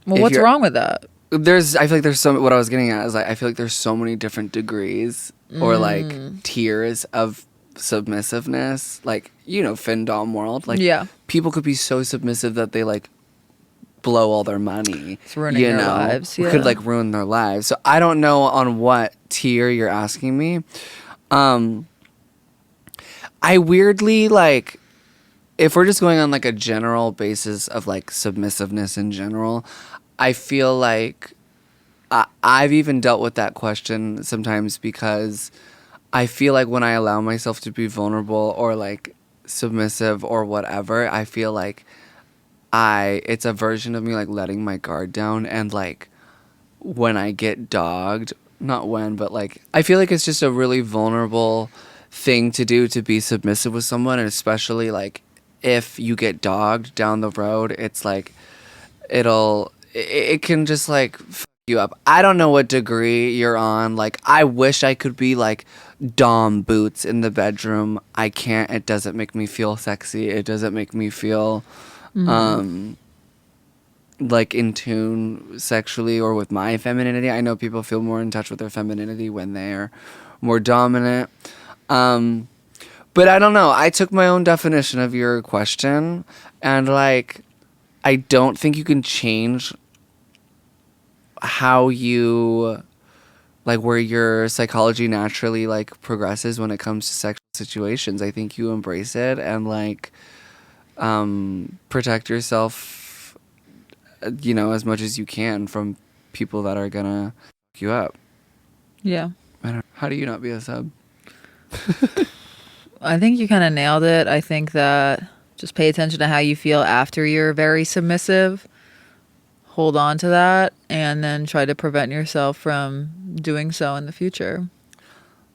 Speaker 2: Well, what's wrong with that?
Speaker 1: I feel like there's what I was getting at is like, I feel like there's so many different degrees or like tiers of submissiveness. Like, Findom world. Like,
Speaker 2: Yeah.
Speaker 1: people could be so submissive that they like blow all their money.
Speaker 2: It's ruining their lives. Yeah.
Speaker 1: Could like ruin their lives. So I don't know on what tier you're asking me. I weirdly like, if we're just going on like a general basis of like submissiveness in general, I feel like I've even dealt with that question sometimes because I feel like when I allow myself to be vulnerable or like submissive or whatever, I feel like it's a version of me like letting my guard down, and like when I get dogged, not when, but like I feel like it's just a really vulnerable thing to do, to be submissive with someone, and especially like if you get dogged down the road, it's like it can just like f you up. I don't know what degree you're on. Like, I wish I could be like Dom Boots in the bedroom. I can't. It doesn't make me feel sexy. It doesn't make me feel like in tune sexually or with my femininity. I know people feel more in touch with their femininity when they're more dominant. But I don't know. I took my own definition of your question, and like, I don't think you can change how you, like, where your psychology naturally like progresses when it comes to sexual situations. I think you embrace it and like protect yourself, as much as you can from people that are gonna fuck you up.
Speaker 2: Yeah.
Speaker 1: How do you not be a sub?
Speaker 2: I think you kind of nailed it. I think that just pay attention to how you feel after you're very submissive. Hold on to that, and then try to prevent yourself from doing so in the future.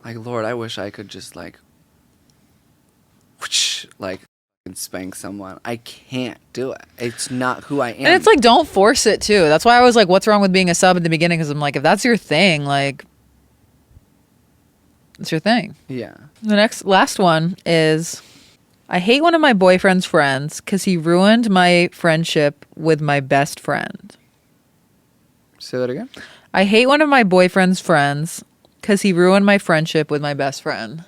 Speaker 1: Like, Lord, I wish I could just like whoosh, like spank someone. I can't do it. It's not who I am.
Speaker 2: And it's like, don't force it too. That's why I was like, what's wrong with being a sub in the beginning? Because I'm like, if that's your thing, like, it's your thing.
Speaker 1: Yeah.
Speaker 2: The last one is, I hate one of my boyfriend's friends because he ruined my friendship with my best friend.
Speaker 1: Say that again?
Speaker 2: I hate one of my boyfriend's friends because he ruined my friendship with my best friend.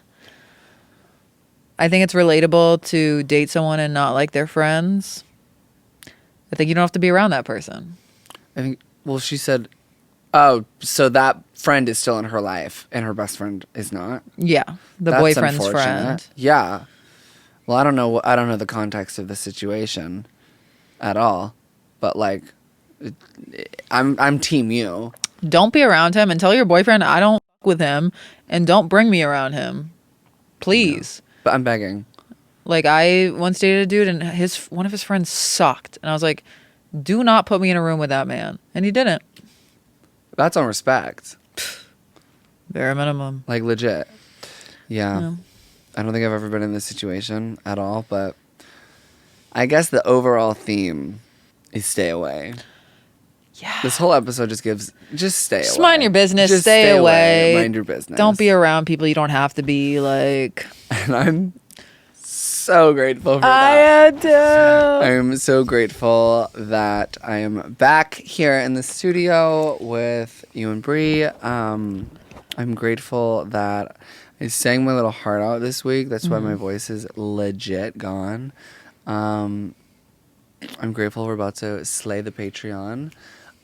Speaker 2: I think it's relatable to date someone and not like their friends. I think you don't have to be around that person.
Speaker 1: I think, well, she said, oh, so that friend is still in her life and her best friend is not?
Speaker 2: Yeah,
Speaker 1: That's
Speaker 2: boyfriend's
Speaker 1: unfortunate.
Speaker 2: friend.
Speaker 1: Yeah. Well, I don't know the context of the situation at all, but like, I'm team you.
Speaker 2: Don't be around him, and tell your boyfriend I don't fuck with him, and don't bring me around him. Please.
Speaker 1: No. But I'm begging.
Speaker 2: Like, I once dated a dude, and one of his friends sucked, and I was like, do not put me in a room with that man. And he didn't.
Speaker 1: That's on respect.
Speaker 2: Bare minimum.
Speaker 1: Like, legit. Yeah.
Speaker 2: Yeah.
Speaker 1: I don't think I've ever been in this situation at all, but I guess the overall theme is stay away.
Speaker 2: Yeah.
Speaker 1: This whole episode just stay away.
Speaker 2: Just mind your business.
Speaker 1: Just
Speaker 2: stay away.
Speaker 1: Mind your business.
Speaker 2: Don't be around people you don't have to be, like.
Speaker 1: And I'm so grateful for that.
Speaker 2: I am too.
Speaker 1: I'm so grateful that I am back here in the studio with you and Bree. I'm grateful that I sang my little heart out this week. That's why my voice is legit gone. I'm grateful we're about to slay the Patreon.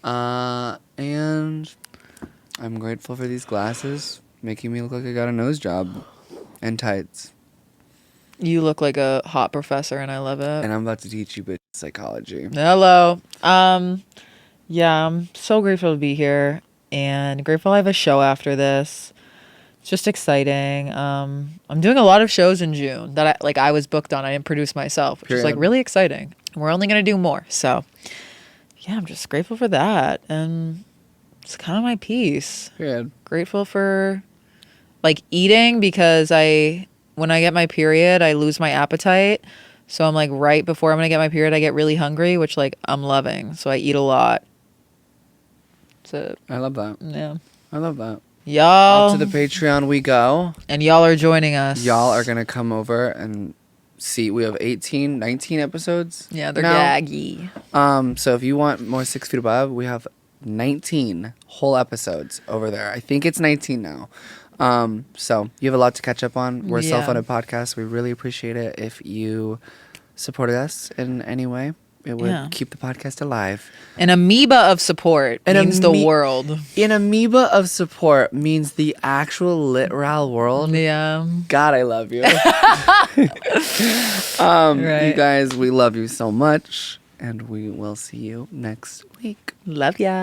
Speaker 1: And I'm grateful for these glasses making me look like I got a nose job and tights.
Speaker 2: You look like a hot professor, and I love it.
Speaker 1: And I'm about to teach you bitch psychology.
Speaker 2: Hello. Yeah, I'm so grateful to be here, and grateful I have a show after this. It's just exciting. I'm doing a lot of shows in June that I was booked on. I didn't produce myself, which is like really exciting. We're only gonna do more, so yeah, I'm just grateful for that, and it's kind of my peace.
Speaker 1: Period.
Speaker 2: Grateful for like eating, because when I get my period, I lose my appetite. So I'm like, right before I'm gonna get my period, I get really hungry, which like I'm loving. So I eat a lot. That's it.
Speaker 1: I love that.
Speaker 2: Yeah.
Speaker 1: I love that.
Speaker 2: Y'all.
Speaker 1: Up to the Patreon we go.
Speaker 2: And y'all are joining us.
Speaker 1: Y'all are going to come over and see. We have 19 episodes.
Speaker 2: Yeah, they're
Speaker 1: now.
Speaker 2: gaggy.
Speaker 1: So if you want more 6 Feet Above, we have 19 whole episodes over there. I think it's 19 now. So you have a lot to catch up on. We're a self-funded podcast. We really appreciate it if you supported us in any way. It would keep the podcast alive.
Speaker 2: An amoeba of support means the world.
Speaker 1: An amoeba of support means the actual literal world.
Speaker 2: Yeah.
Speaker 1: God, I love you.
Speaker 2: Right.
Speaker 1: You guys, we love you so much. And we will see you next week.
Speaker 2: Love ya.